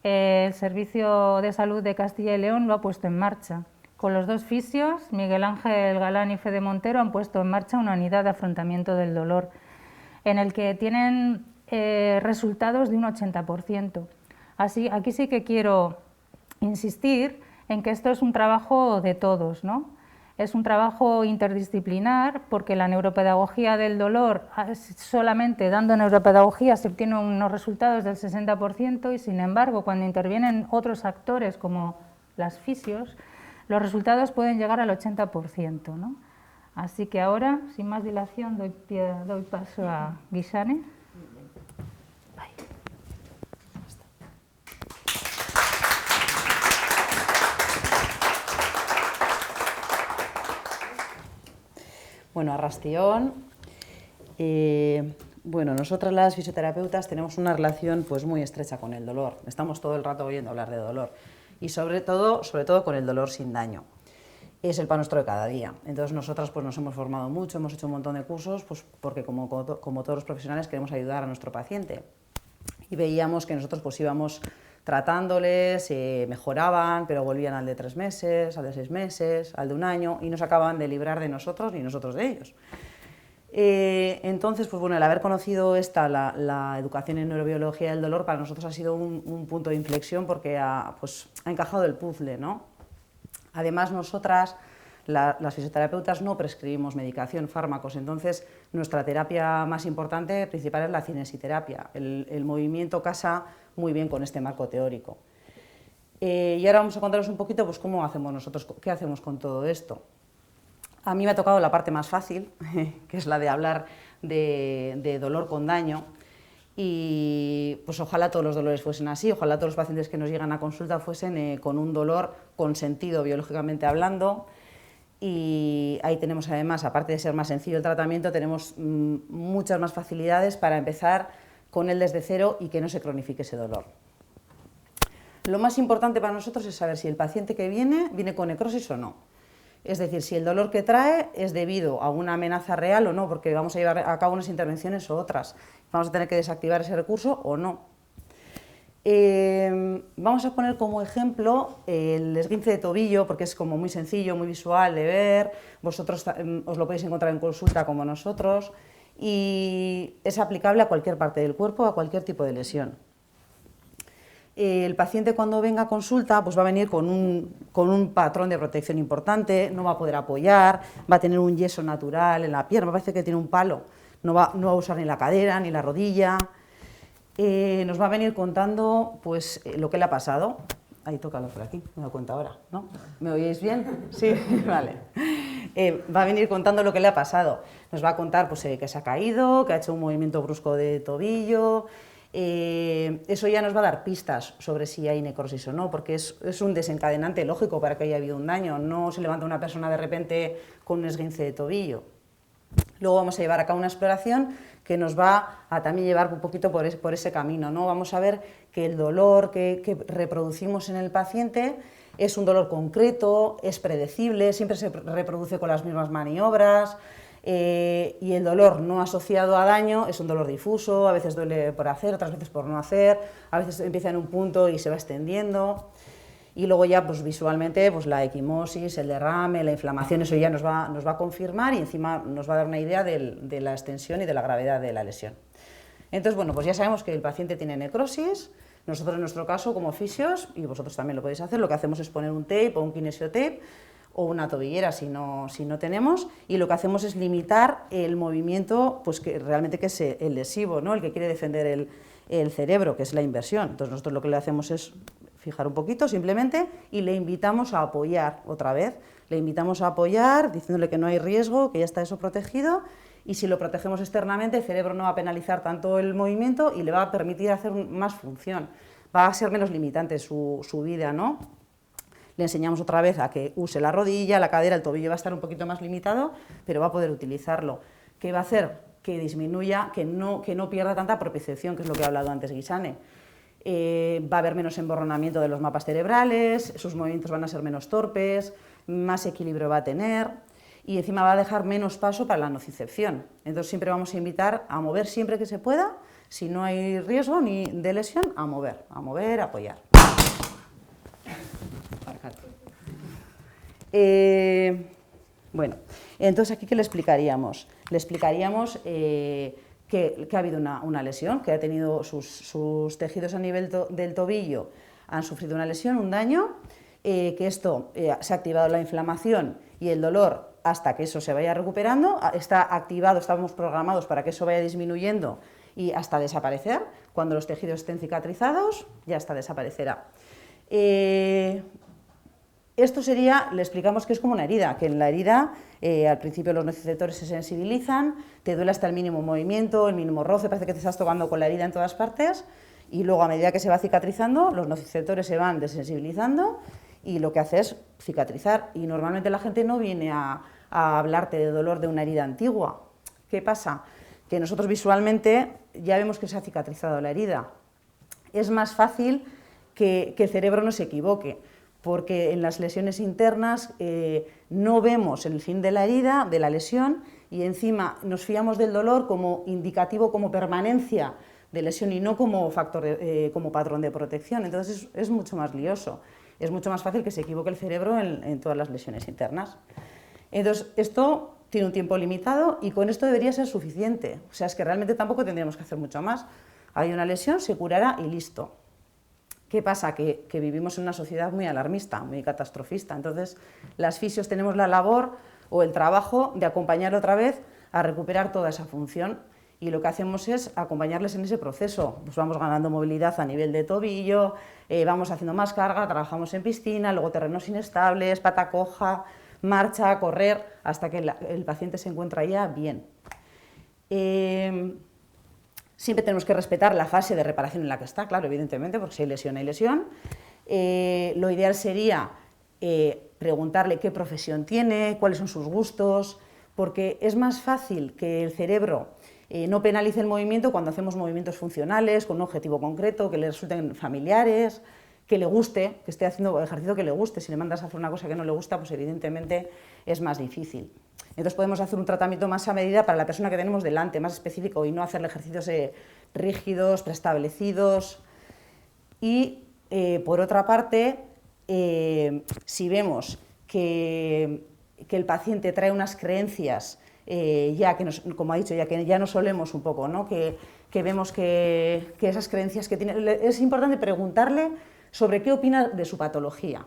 S2: El Servicio de Salud de Castilla y León lo ha puesto en marcha. Con los 2 fisios, Miguel Ángel Galán y Fede Montero, han puesto en marcha una unidad de afrontamiento del dolor, en el que tienen resultados de un 80%. Así, aquí sí que quiero insistir en que esto es un trabajo de todos, ¿no? Es un trabajo interdisciplinar, porque la neuropedagogía del dolor, solamente dando neuropedagogía se obtienen unos resultados del 60%, y sin embargo cuando intervienen otros actores como las fisios, los resultados pueden llegar al 80%, ¿no? Así que ahora, sin más dilación, doy paso a Guixane.
S3: Bueno, arrastión. Bueno, nosotras las fisioterapeutas tenemos una relación pues muy estrecha con el dolor. Estamos todo el rato oyendo hablar de dolor, y sobre todo con el dolor sin daño. Es el pan nuestro de cada día. Entonces nosotras pues nos hemos formado mucho, hemos hecho un montón de cursos, pues porque como todos los profesionales queremos ayudar a nuestro paciente, y veíamos que nosotros pues íbamos tratándoles, mejoraban, pero volvían al de 3 meses, al de 6 meses, al de 1 año, y no se acababan de librar de nosotros ni nosotros de ellos. Entonces, pues bueno, el haber conocido la educación en neurobiología del dolor, para nosotros ha sido un punto de inflexión, porque ha encajado el puzzle, ¿no? Además, nosotras, las fisioterapeutas, no prescribimos medicación, fármacos, entonces nuestra terapia más importante, principal, es la cinesiterapia. El movimiento casa muy bien con este marco teórico. Y ahora vamos a contaros un poquito pues, cómo hacemos nosotros, qué hacemos con todo esto. A mí me ha tocado la parte más fácil, que es la de hablar de dolor con daño, y pues ojalá todos los dolores fuesen así, ojalá todos los pacientes que nos llegan a consulta fuesen con un dolor consentido biológicamente hablando. Y ahí tenemos además, aparte de ser más sencillo el tratamiento, tenemos muchas más facilidades para empezar con él desde cero y que no se cronifique ese dolor. Lo más importante para nosotros es saber si el paciente que viene con necrosis o no. Es decir, si el dolor que trae es debido a una amenaza real o no, porque vamos a llevar a cabo unas intervenciones o otras. Vamos a tener que desactivar ese recurso o no. Vamos a poner como ejemplo el esguince de tobillo, porque es como muy sencillo, muy visual de ver. Vosotros os lo podéis encontrar en consulta como nosotros y es aplicable a cualquier parte del cuerpo, a cualquier tipo de lesión. El paciente cuando venga a consulta pues va a venir con un patrón de protección importante, no va a poder apoyar, va a tener un yeso natural en la pierna, parece que tiene un palo, no va a usar ni la cadera ni la rodilla. Nos va a venir contando pues, lo que le ha pasado. Ahí, tócalo por aquí, me doy cuenta ahora, ¿no? ¿Me oís bien? Sí, vale. Va a venir contando lo que le ha pasado. Nos va a contar pues, que se ha caído, que ha hecho un movimiento brusco de tobillo. Eso ya nos va a dar pistas sobre si hay necrosis o no, porque es un desencadenante lógico para que haya habido un daño. No se levanta una persona de repente con un esguince de tobillo. Luego vamos a llevar a cabo una exploración que nos va a también llevar un poquito por ese camino, ¿no? Vamos a ver que el dolor que reproducimos en el paciente es un dolor concreto, es predecible, siempre se reproduce con las mismas maniobras y el dolor no asociado a daño es un dolor difuso, a veces duele por hacer, otras veces por no hacer, a veces empieza en un punto y se va extendiendo. Y luego ya pues, visualmente pues, la equimosis, el derrame, la inflamación, eso ya nos va a confirmar y encima nos va a dar una idea de la extensión y de la gravedad de la lesión. Entonces, bueno, pues ya sabemos que el paciente tiene necrosis. Nosotros en nuestro caso como fisios, y vosotros también lo podéis hacer, lo que hacemos es poner un tape o un kinesiotape o una tobillera si no tenemos, y lo que hacemos es limitar el movimiento pues, que realmente que es el lesivo, ¿no? El que quiere defender el cerebro, que es la inversión. Entonces nosotros lo que le hacemos es fijar un poquito simplemente y le invitamos a apoyar otra vez. Le invitamos a apoyar diciéndole que no hay riesgo, que ya está eso protegido y si lo protegemos externamente el cerebro no va a penalizar tanto el movimiento y le va a permitir hacer más función. Va a ser menos limitante su vida, ¿no? Le enseñamos otra vez a que use la rodilla, la cadera, el tobillo va a estar un poquito más limitado, pero va a poder utilizarlo. ¿Qué va a hacer? Que disminuya, que no pierda tanta propiocepción, que es lo que ha hablado antes Guisane. Va a haber menos emborronamiento de los mapas cerebrales, sus movimientos van a ser menos torpes, más equilibrio va a tener y encima va a dejar menos paso para la nocicepción. Entonces siempre vamos a invitar a mover siempre que se pueda, si no hay riesgo ni de lesión, a mover, a apoyar. Bueno, entonces aquí ¿qué le explicaríamos? Le explicaríamos que ha habido una lesión, que ha tenido sus tejidos a nivel del tobillo, han sufrido una lesión, un daño, que esto se ha activado la inflamación y el dolor hasta que eso se vaya recuperando, está activado, estamos programados para que eso vaya disminuyendo y hasta desaparecer. Cuando los tejidos estén cicatrizados, ya hasta desaparecerá. Esto sería, le explicamos que es como una herida, que en la herida al principio los nociceptores se sensibilizan, te duele hasta el mínimo movimiento, el mínimo roce, parece que te estás tocando con la herida en todas partes y luego a medida que se va cicatrizando los nociceptores se van desensibilizando y lo que hace es cicatrizar y normalmente la gente no viene a hablarte de dolor de una herida antigua. ¿Qué pasa? Que nosotros visualmente ya vemos que se ha cicatrizado la herida. Es más fácil que el cerebro no se equivoque, porque en las lesiones internas no vemos el fin de la herida, de la lesión, y encima nos fiamos del dolor como indicativo, como permanencia de lesión y no como factor, como patrón de protección. Entonces es mucho más lioso, es mucho más fácil que se equivoque el cerebro en todas las lesiones internas. Entonces esto tiene un tiempo limitado y con esto debería ser suficiente, o sea, es que realmente tampoco tendríamos que hacer mucho más. Hay una lesión, se curará y listo. ¿Qué pasa? Que vivimos en una sociedad muy alarmista, muy catastrofista, entonces las fisios tenemos la labor o el trabajo de acompañar otra vez a recuperar toda esa función y lo que hacemos es acompañarles en ese proceso, pues vamos ganando movilidad a nivel de tobillo, vamos haciendo más carga, trabajamos en piscina, luego terrenos inestables, pata coja, marcha, correr, hasta que el paciente se encuentra ya bien. Siempre tenemos que respetar la fase de reparación en la que está, claro, evidentemente, porque si hay lesión, hay lesión. Lo ideal sería preguntarle qué profesión tiene, cuáles son sus gustos, porque es más fácil que el cerebro no penalice el movimiento cuando hacemos movimientos funcionales, con un objetivo concreto, que le resulten familiares, que le guste, que esté haciendo ejercicio que le guste. Si le mandas a hacer una cosa que no le gusta, pues evidentemente es más difícil. Entonces podemos hacer un tratamiento más a medida para la persona que tenemos delante, más específico, y no hacerle ejercicios rígidos, preestablecidos. Y por otra parte, si vemos que el paciente trae unas creencias, ya que como ha dicho, ya que ya nos solemos un poco, ¿no? que vemos que esas creencias que tiene, es importante preguntarle sobre qué opina de su patología.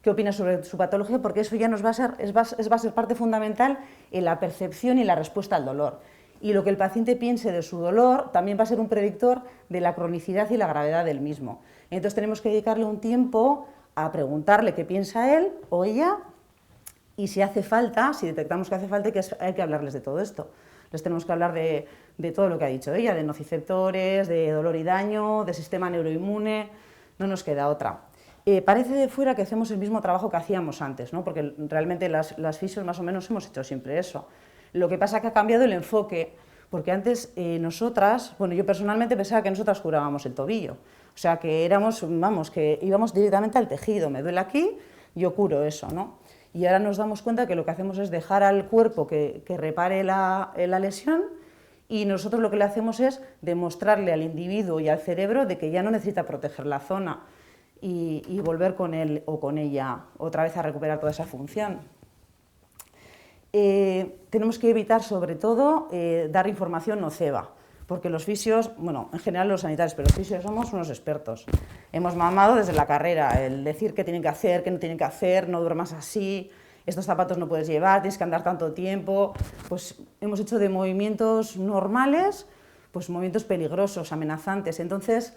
S3: ¿Qué opina sobre su patología? Porque eso ya va a ser parte fundamental en la percepción y la respuesta al dolor. Y lo que el paciente piense de su dolor también va a ser un predictor de la cronicidad y la gravedad del mismo. Entonces tenemos que dedicarle un tiempo a preguntarle qué piensa él o ella, y si hace falta, si detectamos que hace falta, hay que hablarles de todo esto. Les tenemos que hablar de todo lo que ha dicho ella, de nociceptores, de dolor y daño, de sistema neuroinmune, no nos queda otra. Parece de fuera que hacemos el mismo trabajo que hacíamos antes, ¿no? Porque realmente las fisios más o menos hemos hecho siempre eso. Lo que pasa es que ha cambiado el enfoque, porque antes nosotras, bueno, yo personalmente pensaba que nosotras curábamos el tobillo, o sea que que íbamos directamente al tejido, me duele aquí, yo curo eso, ¿no? Y ahora nos damos cuenta que lo que hacemos es dejar al cuerpo que repare la lesión, y nosotros lo que le hacemos es demostrarle al individuo y al cerebro de que ya no necesita proteger la zona y volver con él o con ella otra vez a recuperar toda esa función. Tenemos que evitar sobre todo dar información noceva, porque los fisios, bueno, en general los sanitarios, pero los fisios somos unos expertos. Hemos mamado desde la carrera el decir qué tienen que hacer, qué no tienen que hacer, no duermas así, estos zapatos no puedes llevar, tienes que andar tanto tiempo. Pues hemos hecho de movimientos normales, pues movimientos peligrosos, amenazantes. Entonces,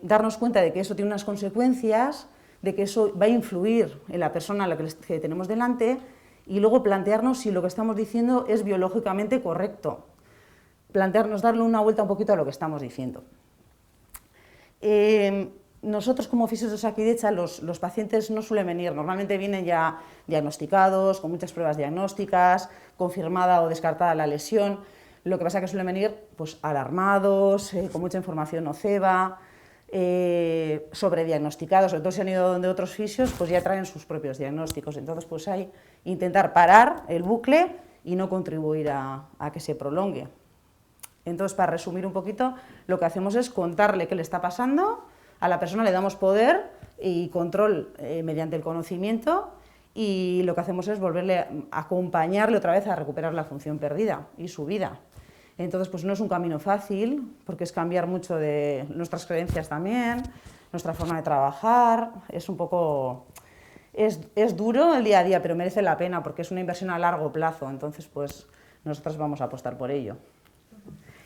S3: darnos cuenta de que eso tiene unas consecuencias, de que eso va a influir en la persona a la que tenemos delante, y luego plantearnos si lo que estamos diciendo es biológicamente correcto. Plantearnos, darle una vuelta un poquito a lo que estamos diciendo. Nosotros como fisios de Osakidetza, los pacientes no suelen venir, normalmente vienen ya diagnosticados, con muchas pruebas diagnósticas, confirmada o descartada la lesión. Lo que pasa es que suelen venir pues, alarmados, con mucha información noceva, sobrediagnosticados, sobre todo si han ido donde otros fisios, pues ya traen sus propios diagnósticos. Entonces pues hay intentar parar el bucle y no contribuir a que se prolongue. Entonces, para resumir un poquito, lo que hacemos es contarle qué le está pasando, a la persona le damos poder y control mediante el conocimiento, y lo que hacemos es volverle a acompañarle otra vez a recuperar la función perdida y su vida. Entonces, pues no es un camino fácil, porque es cambiar mucho de nuestras creencias también, nuestra forma de trabajar, es un poco... Es duro el día a día, pero merece la pena, porque es una inversión a largo plazo, entonces pues nosotros vamos a apostar por ello.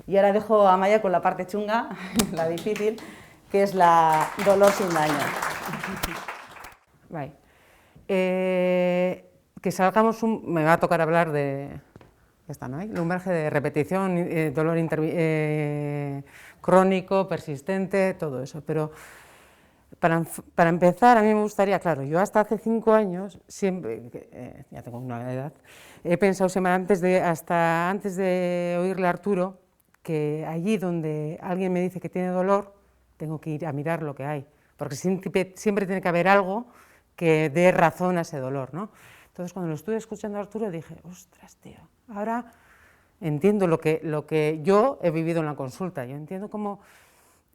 S3: Y ahora dejo a Maya con la parte chunga, la difícil, que es la dolor sin daño.
S4: Vale. Que salgamos me va a tocar hablar de esta, ¿no? Lumbalgia de repetición, dolor crónico, persistente, todo eso. Pero para empezar, a mí me gustaría, claro, yo hasta hace 5 años, siempre, ya tengo una edad, he pensado siempre hasta antes de oírle a Arturo, que allí donde alguien me dice que tiene dolor, tengo que ir a mirar lo que hay, porque siempre tiene que haber algo que dé razón a ese dolor, ¿no? Entonces, cuando lo estuve escuchando a Arturo, dije, ostras, tío, ahora entiendo lo que yo he vivido en la consulta. Yo entiendo cómo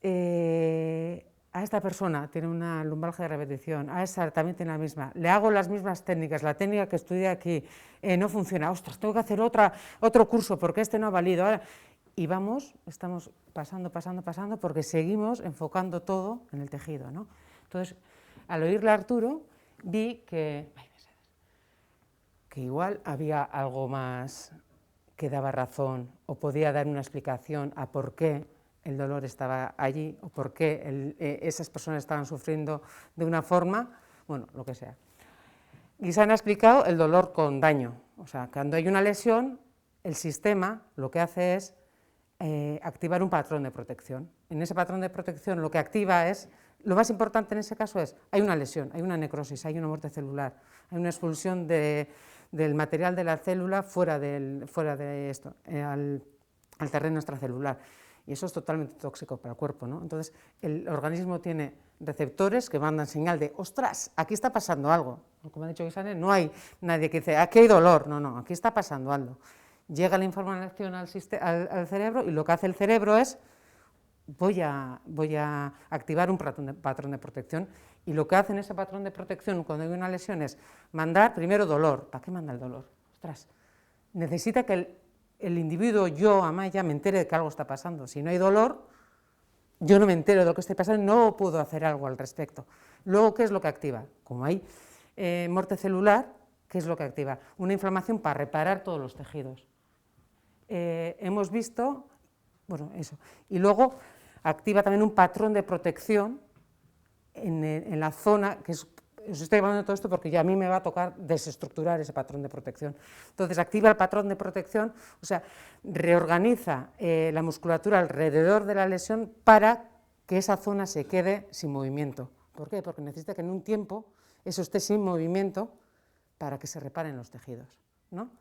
S4: a esta persona tiene una lumbalgia de repetición, a esa también tiene la misma, le hago las mismas técnicas, la técnica que estudié aquí no funciona, ostras, tengo que hacer otro curso porque este no ha valido. Ahora, y estamos pasando, porque seguimos enfocando todo en el tejido, ¿no? Entonces, al oírle a Arturo, vi que igual había algo más que daba razón o podía dar una explicación a por qué el dolor estaba allí o por qué esas personas estaban sufriendo de una forma, bueno, lo que sea. Guisana ha explicado el dolor con daño, o sea, cuando hay una lesión, el sistema lo que hace es activar un patrón de protección. En ese patrón de protección lo que activa es, lo más importante en ese caso es, hay una lesión, hay una necrosis, hay una muerte celular, hay una expulsión del material de la célula fuera de esto, al terreno extracelular. Y eso es totalmente tóxico para el cuerpo, ¿no? Entonces, el organismo tiene receptores que mandan señal de, ostras, aquí está pasando algo. Como ha dicho Gisane, no hay nadie que dice, aquí hay dolor, no, aquí está pasando algo. Llega la información al cerebro y lo que hace el cerebro es, voy a activar un patrón de protección, y lo que hace en ese patrón de protección cuando hay una lesión es mandar primero dolor. ¿Para qué manda el dolor? Ostras, necesita que el individuo, yo, Amaya, me entere de que algo está pasando. Si no hay dolor, yo no me entero de lo que está pasando y no puedo hacer algo al respecto. Luego, ¿qué es lo que activa? Como hay muerte celular, ¿qué es lo que activa? Una inflamación para reparar todos los tejidos. Hemos visto, bueno, eso. Y luego activa también un patrón de protección en la zona, que es, os estoy hablando de todo esto porque ya a mí me va a tocar desestructurar ese patrón de protección. Entonces activa el patrón de protección, o sea, reorganiza la musculatura alrededor de la lesión para que esa zona se quede sin movimiento. ¿Por qué? Porque necesita que en un tiempo eso esté sin movimiento para que se reparen los tejidos, ¿no?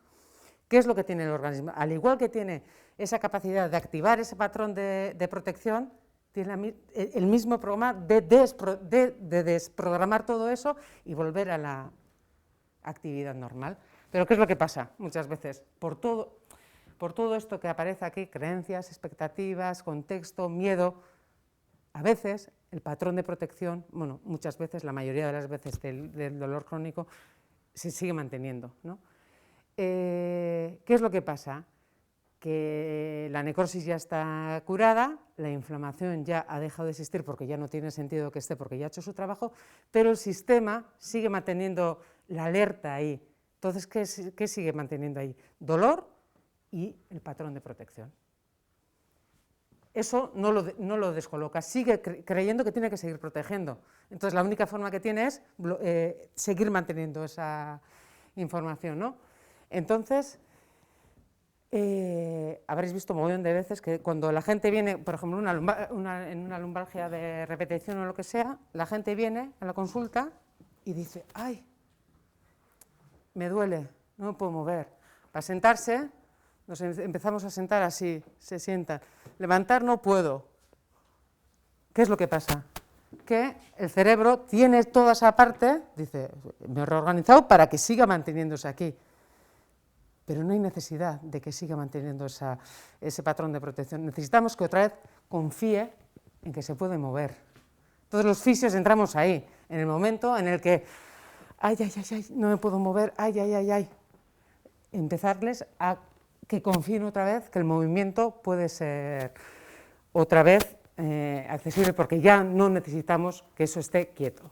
S4: ¿Qué es lo que tiene el organismo? Al igual que tiene esa capacidad de activar ese patrón de protección, tiene el mismo programa de desprogramar todo eso y volver a la actividad normal. Pero ¿qué es lo que pasa muchas veces? Por todo esto que aparece aquí, creencias, expectativas, contexto, miedo, a veces el patrón de protección, bueno, muchas veces, la mayoría de las veces del dolor crónico, se sigue manteniendo, ¿no? ¿Qué es lo que pasa? Que la necrosis ya está curada, la inflamación ya ha dejado de existir porque ya no tiene sentido que esté, porque ya ha hecho su trabajo, pero el sistema sigue manteniendo la alerta ahí. Entonces, ¿qué sigue manteniendo ahí? Dolor y el patrón de protección. Eso no lo descoloca, sigue creyendo que tiene que seguir protegiendo. Entonces, la única forma que tiene es seguir manteniendo esa información, ¿no? Entonces, habréis visto un montón de veces que cuando la gente viene, por ejemplo, en una lumbalgia de repetición o lo que sea, la gente viene a la consulta y dice, ¡ay! Me duele, no me puedo mover. Para sentarse, nos empezamos a sentar así, se sientan. Levantar no puedo. ¿Qué es lo que pasa? Que el cerebro tiene toda esa parte, dice, me he reorganizado para que siga manteniéndose aquí. Pero no hay necesidad de que siga manteniendo ese patrón de protección. Necesitamos que otra vez confíe en que se puede mover. Todos los fisios entramos ahí, en el momento en el que, ay, no me puedo mover, ay. Empezarles a que confíen otra vez que el movimiento puede ser otra vez accesible, porque ya no necesitamos que eso esté quieto.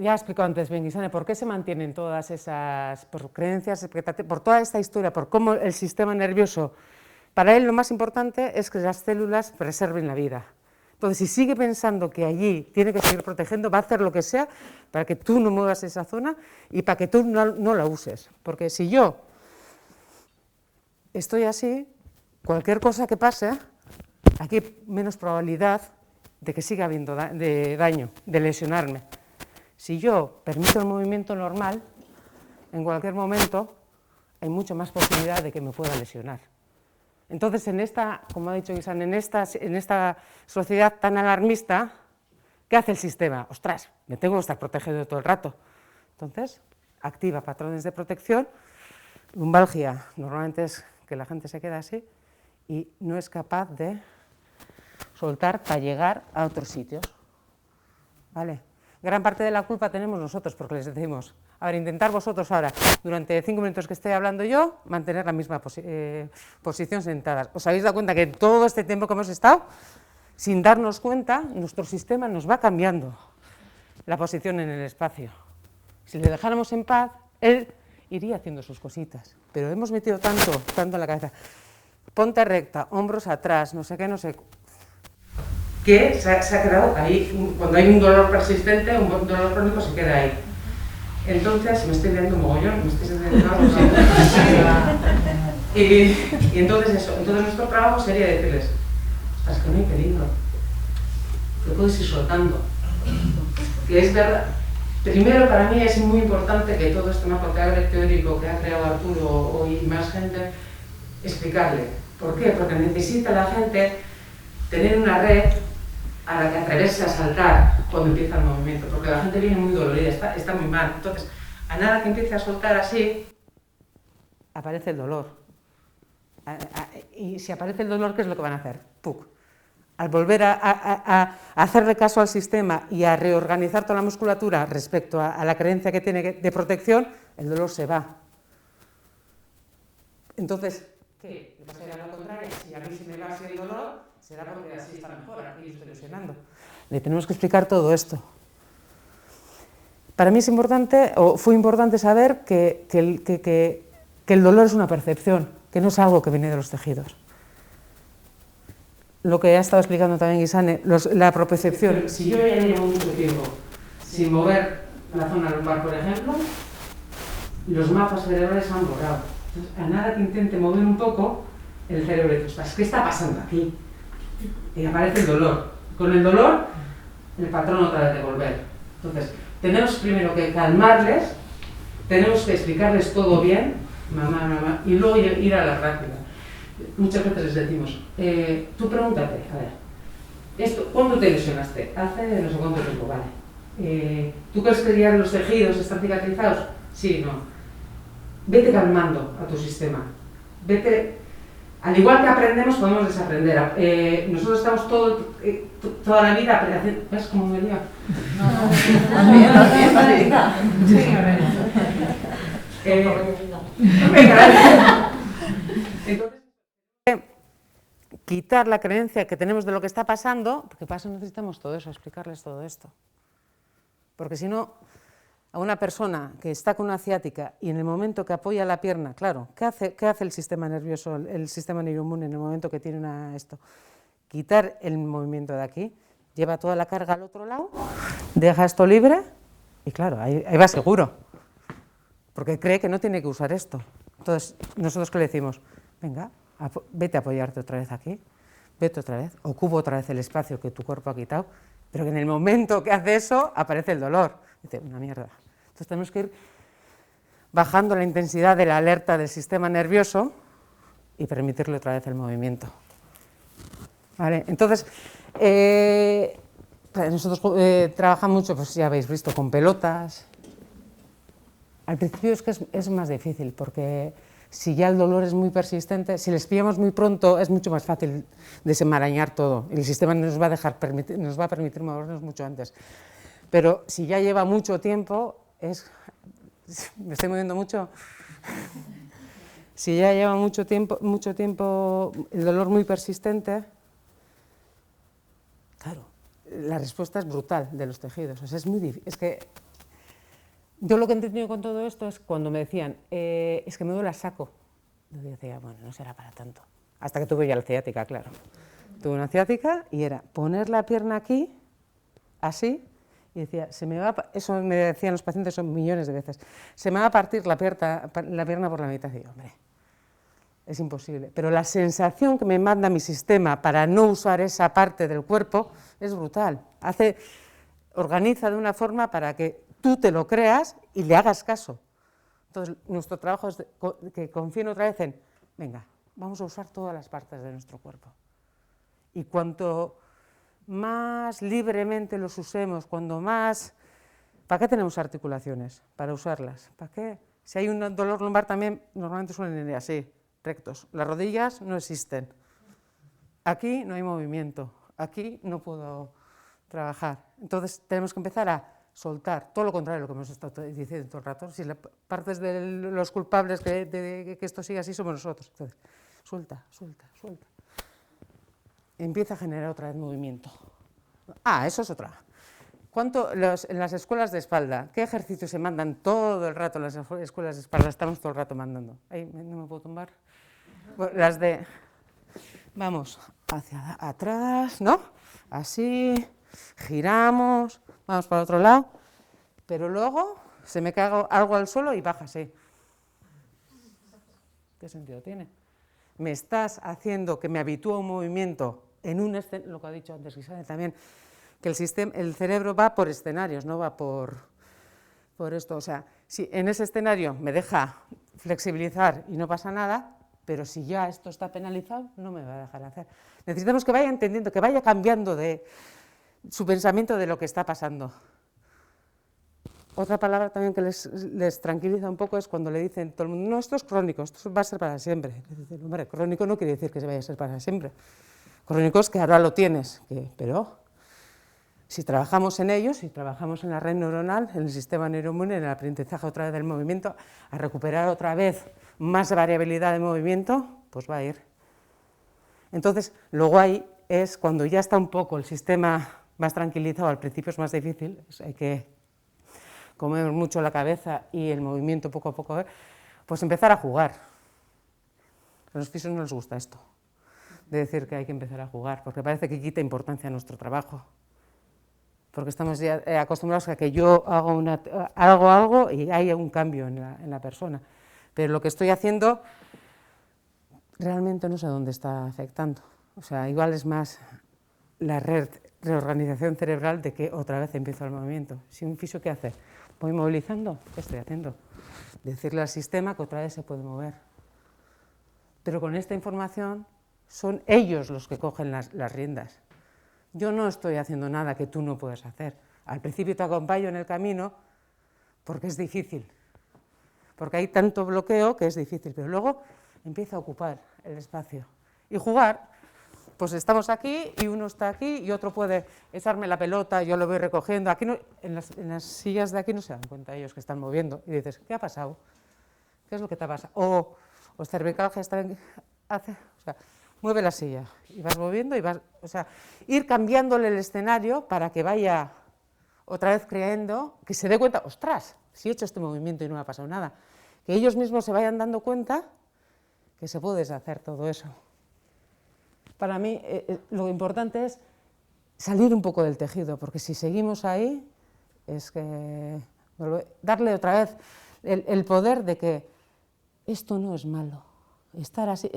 S4: Ya he explicado antes bien, Gisane, ¿por qué se mantienen todas esas creencias, expectativas, por toda esta historia, por cómo el sistema nervioso, para él lo más importante es que las células preserven la vida? Entonces, si sigue pensando que allí tiene que seguir protegiendo, va a hacer lo que sea para que tú no muevas esa zona y para que tú no la uses. Porque si yo estoy así, cualquier cosa que pase, aquí hay menos probabilidad de que siga habiendo daño, de lesionarme. Si yo permito el movimiento normal, en cualquier momento hay mucha más posibilidad de que me pueda lesionar. Entonces, como ha dicho Gisane, en esta sociedad tan alarmista, ¿qué hace el sistema? Ostras, me tengo que estar protegido todo el rato. Entonces, activa patrones de protección. Lumbalgia, normalmente es que la gente se queda así y no es capaz de soltar para llegar a otros sitios, ¿vale? Gran parte de la culpa tenemos nosotros, porque les decimos, a ver, intentar vosotros ahora, durante 5 minutos que esté hablando yo, mantener la misma posición sentadas. ¿Os habéis dado cuenta que en todo este tiempo que hemos estado, sin darnos cuenta, nuestro sistema nos va cambiando la posición en el espacio? Si le dejáramos en paz, él iría haciendo sus cositas, pero hemos metido tanto en la cabeza. Ponte recta, hombros atrás, no sé qué, que se ha quedado ahí. Cuando hay un dolor persistente, un dolor crónico se queda ahí. Entonces, me estoy viendo mogollón, me estoy sintiendo algo. Y entonces eso, entonces nuestro trabajo sería decirles, es que no hay peligro, lo puedes ir soltando. Que es verdad, primero para mí es muy importante que todo este mapa teórico que ha creado Arturo y más gente, explicarle. ¿Por qué? Porque necesita la gente tener una red a la que atreverse a saltar cuando empieza el movimiento, porque la gente viene muy dolorida, está muy mal. Entonces, a nada que empiece a soltar así, aparece el dolor. Y si aparece el dolor, ¿qué es lo que van a hacer? ¡Puc! Al volver a hacerle caso al sistema y a reorganizar toda la musculatura respecto a la creencia que tiene de protección, el dolor se va. Entonces, ¿qué? Va a ser lo contrario. Si a mí se me va así el dolor, será porque así está mejor, aquí estoy lesionando. Le tenemos que explicar todo esto. Para mí es importante, o fue importante saber que el dolor es una percepción, que no es algo que viene de los tejidos. Lo que ha estado explicando también Guisane, la propriocepción. Si yo ya llevo mucho tiempo sin mover la zona lumbar, por ejemplo, los mapas cerebrales han borrado. Entonces, a nada que intente mover un poco, el cerebro dice, ¿qué está pasando aquí? Y aparece el dolor. Con el dolor, el patrón otra vez de volver. Entonces, tenemos primero que calmarles, tenemos que explicarles todo bien, mamá, y luego ir a la práctica. Muchas veces les decimos, tú pregúntate, a ver, ¿cuándo te lesionaste? Hace no sé cuánto tiempo, vale. ¿Tú crees que ya los tejidos están cicatrizados? Sí, no. Vete calmando a tu sistema. Vete, al igual que aprendemos, podemos desaprender. Nosotros estamos toda la vida aprendiendo. ¿Ves cómo me lío? No, bien. Entonces, quitar la creencia que tenemos de lo que está pasando, porque para eso necesitamos todo eso, explicarles todo esto. Porque si no, a una persona que está con una ciática y en el momento que apoya la pierna, claro, ¿qué hace el sistema nervioso, el sistema neuroinmune en el momento que tiene esto? Quitar el movimiento de aquí, lleva toda la carga al otro lado, deja esto libre y claro, ahí va seguro, porque cree que no tiene que usar esto. Entonces, ¿nosotros qué le decimos? Venga, vete a apoyarte otra vez aquí, vete otra vez, ocupa otra vez el espacio que tu cuerpo ha quitado, pero que en el momento que hace eso, aparece el dolor. Dice, una mierda. Entonces tenemos que ir bajando la intensidad de la alerta del sistema nervioso y permitirle otra vez el movimiento. ¿Vale? Entonces, nosotros trabajamos mucho, pues ya habéis visto, con pelotas. Al principio es que es más difícil, porque si ya el dolor es muy persistente, si les pillamos muy pronto, es mucho más fácil desenmarañar todo. El sistema nos va a permitir movernos mucho antes. Pero si ya lleva mucho tiempo, ¿me estoy moviendo mucho? Si ya lleva mucho tiempo el dolor muy persistente, claro, la respuesta es brutal de los tejidos. O sea, es muy difícil. Es que yo lo que he entendido con todo esto es cuando me decían, es que me duele a saco. Yo decía, bueno, no será para tanto. Hasta que tuve ya la ciática, claro. Tuve una ciática y era poner la pierna aquí, así, y decía, eso me decían los pacientes, son millones de veces, se me va a partir la pierna por la mitad. Y digo, hombre, es imposible. Pero la sensación que me manda mi sistema para no usar esa parte del cuerpo es brutal. Organiza de una forma para que tú te lo creas y le hagas caso. Entonces, nuestro trabajo es que confíen otra vez en, venga, vamos a usar todas las partes de nuestro cuerpo. Y cuanto más libremente los usemos, cuando más... ¿Para qué tenemos articulaciones? Para usarlas. ¿Para qué? Si hay un dolor lumbar también, normalmente suelen ir así, rectos. Las rodillas no existen. Aquí no hay movimiento. Aquí no puedo trabajar. Entonces tenemos que empezar a soltar, todo lo contrario de lo que hemos estado diciendo todo el rato. Si partes de los culpables de que esto siga así somos nosotros. Entonces, suelta. Empieza a generar otra vez movimiento. Eso es otra. En las escuelas de espalda, ¿qué ejercicios se mandan todo el rato en las escuelas de espalda? Estamos todo el rato mandando. Ahí, no me puedo tumbar. Bueno, las de... Vamos hacia atrás, ¿no? Así, giramos, vamos para otro lado, pero luego se me cae algo al suelo y baja así. ¿Qué sentido tiene? Me estás haciendo que me habitúe a un movimiento en un escenario, lo que ha dicho antes Isabel también, que el cerebro va por escenarios, no va por esto. O sea, si en ese escenario me deja flexibilizar y no pasa nada, pero si ya esto está penalizado, no me va a dejar hacer. Necesitamos que vaya entendiendo, que vaya cambiando de su pensamiento de lo que está pasando. Otra palabra también que les tranquiliza un poco es cuando le dicen todo el mundo, no, esto es crónico, esto va a ser para siempre. Dicen, hombre, crónico no quiere decir que se vaya a ser para siempre. Crónico es que ahora lo tienes, pero si trabajamos en ello, si trabajamos en la red neuronal, en el sistema neuroinmune, en el aprendizaje otra vez del movimiento, a recuperar otra vez más variabilidad de movimiento, pues va a ir. Entonces, lo guay es cuando ya está un poco el sistema más tranquilizado, al principio es más difícil, hay que comer mucho la cabeza y el movimiento poco a poco, pues empezar a jugar. A los fisios no les gusta esto, de decir que hay que empezar a jugar, porque parece que quita importancia a nuestro trabajo. Porque estamos ya acostumbrados a que yo hago algo y hay un cambio en la persona. Pero lo que estoy haciendo realmente no sé dónde está afectando. O sea, igual es más la reorganización cerebral de que otra vez empiezo el movimiento. Si un fisio, ¿qué hace? ¿Voy movilizando? ¿Qué estoy haciendo? Decirle al sistema que otra vez se puede mover. Pero con esta información son ellos los que cogen las riendas. Yo no estoy haciendo nada que tú no puedas hacer. Al principio te acompaño en el camino porque es difícil, porque hay tanto bloqueo que es difícil, pero luego empieza a ocupar el espacio. Y jugar, pues estamos aquí y uno está aquí y otro puede echarme la pelota, yo lo voy recogiendo. Aquí no, en las sillas de aquí no se dan cuenta ellos que están moviendo y dices, ¿qué ha pasado? ¿Qué es lo que te pasa? O cervical hace, o sea, mueve la silla y vas moviendo y vas, o sea, ir cambiándole el escenario para que vaya otra vez creyendo, que se dé cuenta, ostras, si he hecho este movimiento y no me ha pasado nada, que ellos mismos se vayan dando cuenta que se puede deshacer todo eso. Para mí lo importante es salir un poco del tejido, porque si seguimos ahí, es que darle otra vez el poder de que esto no es malo. Estar así,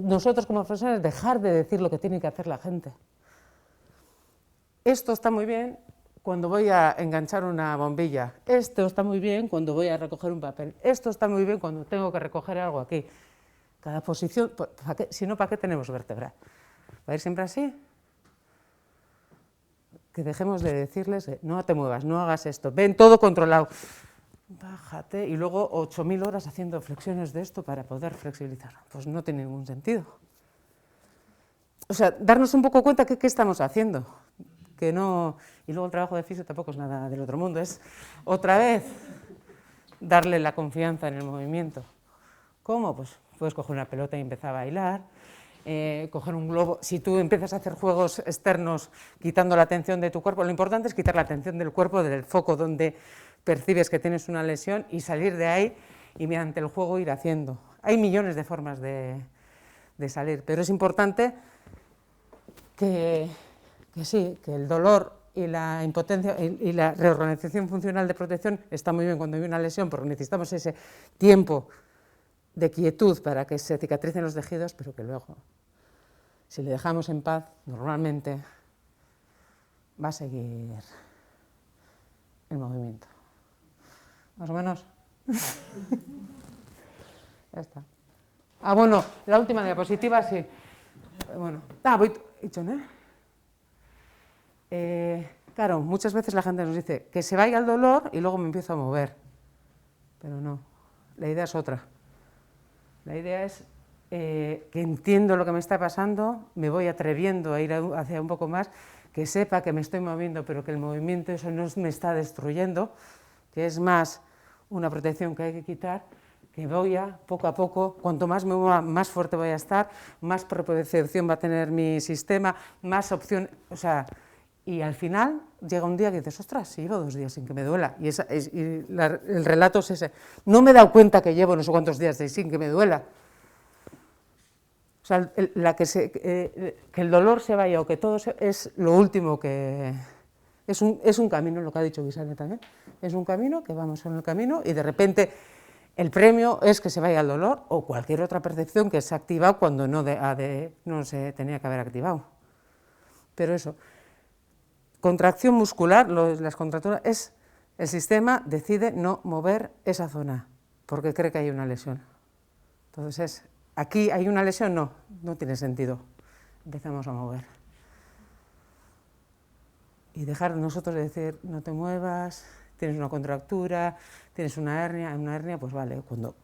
S4: nosotros como profesionales dejar de decir lo que tiene que hacer la gente. Esto está muy bien cuando voy a enganchar una bombilla, esto está muy bien cuando voy a recoger un papel, esto está muy bien cuando tengo que recoger algo aquí. Cada posición, si no, ¿para qué tenemos vértebra? ¿Va a ir siempre así? Que dejemos de decirles, no te muevas, no hagas esto, ven todo controlado. Bájate y luego 8000 horas haciendo flexiones de esto para poder flexibilizar. Pues no tiene ningún sentido. O sea, darnos un poco cuenta de qué estamos haciendo. Que no, y luego el trabajo de fisio tampoco es nada del otro mundo, es otra vez darle la confianza en el movimiento. ¿Cómo? Pues puedes coger una pelota y empezar a bailar, coger un globo. Si tú empiezas a hacer juegos externos quitando la atención de tu cuerpo, lo importante es quitar la atención del cuerpo del foco donde percibes que tienes una lesión y salir de ahí y mediante el juego ir haciendo. Hay millones de formas de salir, pero es importante que sí, que el dolor y la impotencia y la reorganización funcional de protección está muy bien cuando hay una lesión, porque necesitamos ese tiempo de quietud para que se cicatricen los tejidos, pero que luego, si le dejamos en paz, normalmente va a seguir el movimiento. ¿Más o menos? Ya está. Ah, bueno, la última diapositiva, sí. Bueno, voy dicho, ¿no? Claro, muchas veces la gente nos dice que se vaya el dolor y luego me empiezo a mover. Pero no, la idea es otra. La idea es que entiendo lo que me está pasando, me voy atreviendo a ir hacia un poco más, que sepa que me estoy moviendo, pero que el movimiento eso no me está destruyendo, que es más una protección que hay que quitar, que voy poco a poco, cuanto más me mueva, más fuerte voy a estar, más propiocepción va a tener mi sistema, más opción, o sea, y al final llega un día que dices, ostras, si llevo 2 días sin que me duela, y el relato es ese, no me he dado cuenta que llevo no sé cuántos días sin que me duela. O sea, que el dolor se vaya o que todo es lo último que Es un camino, lo que ha dicho Guisane también, es un camino que vamos en el camino y de repente el premio es que se vaya el dolor o cualquier otra percepción que se ha activado cuando no se tenía que haber activado. Pero eso, contracción muscular, las contracturas, es el sistema decide no mover esa zona porque cree que hay una lesión. Entonces, aquí hay una lesión, no tiene sentido. Empezamos a mover. Y dejar nosotros de decir, no te muevas, tienes una contractura, tienes una hernia, pues vale, cuando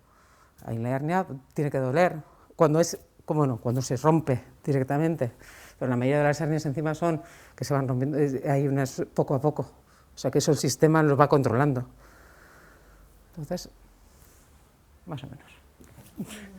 S4: hay la hernia tiene que doler. Cuando cuando se rompe directamente. Pero la mayoría de las hernias encima son que se van rompiendo, hay unas poco a poco. O sea que eso el sistema los va controlando. Entonces, más o menos.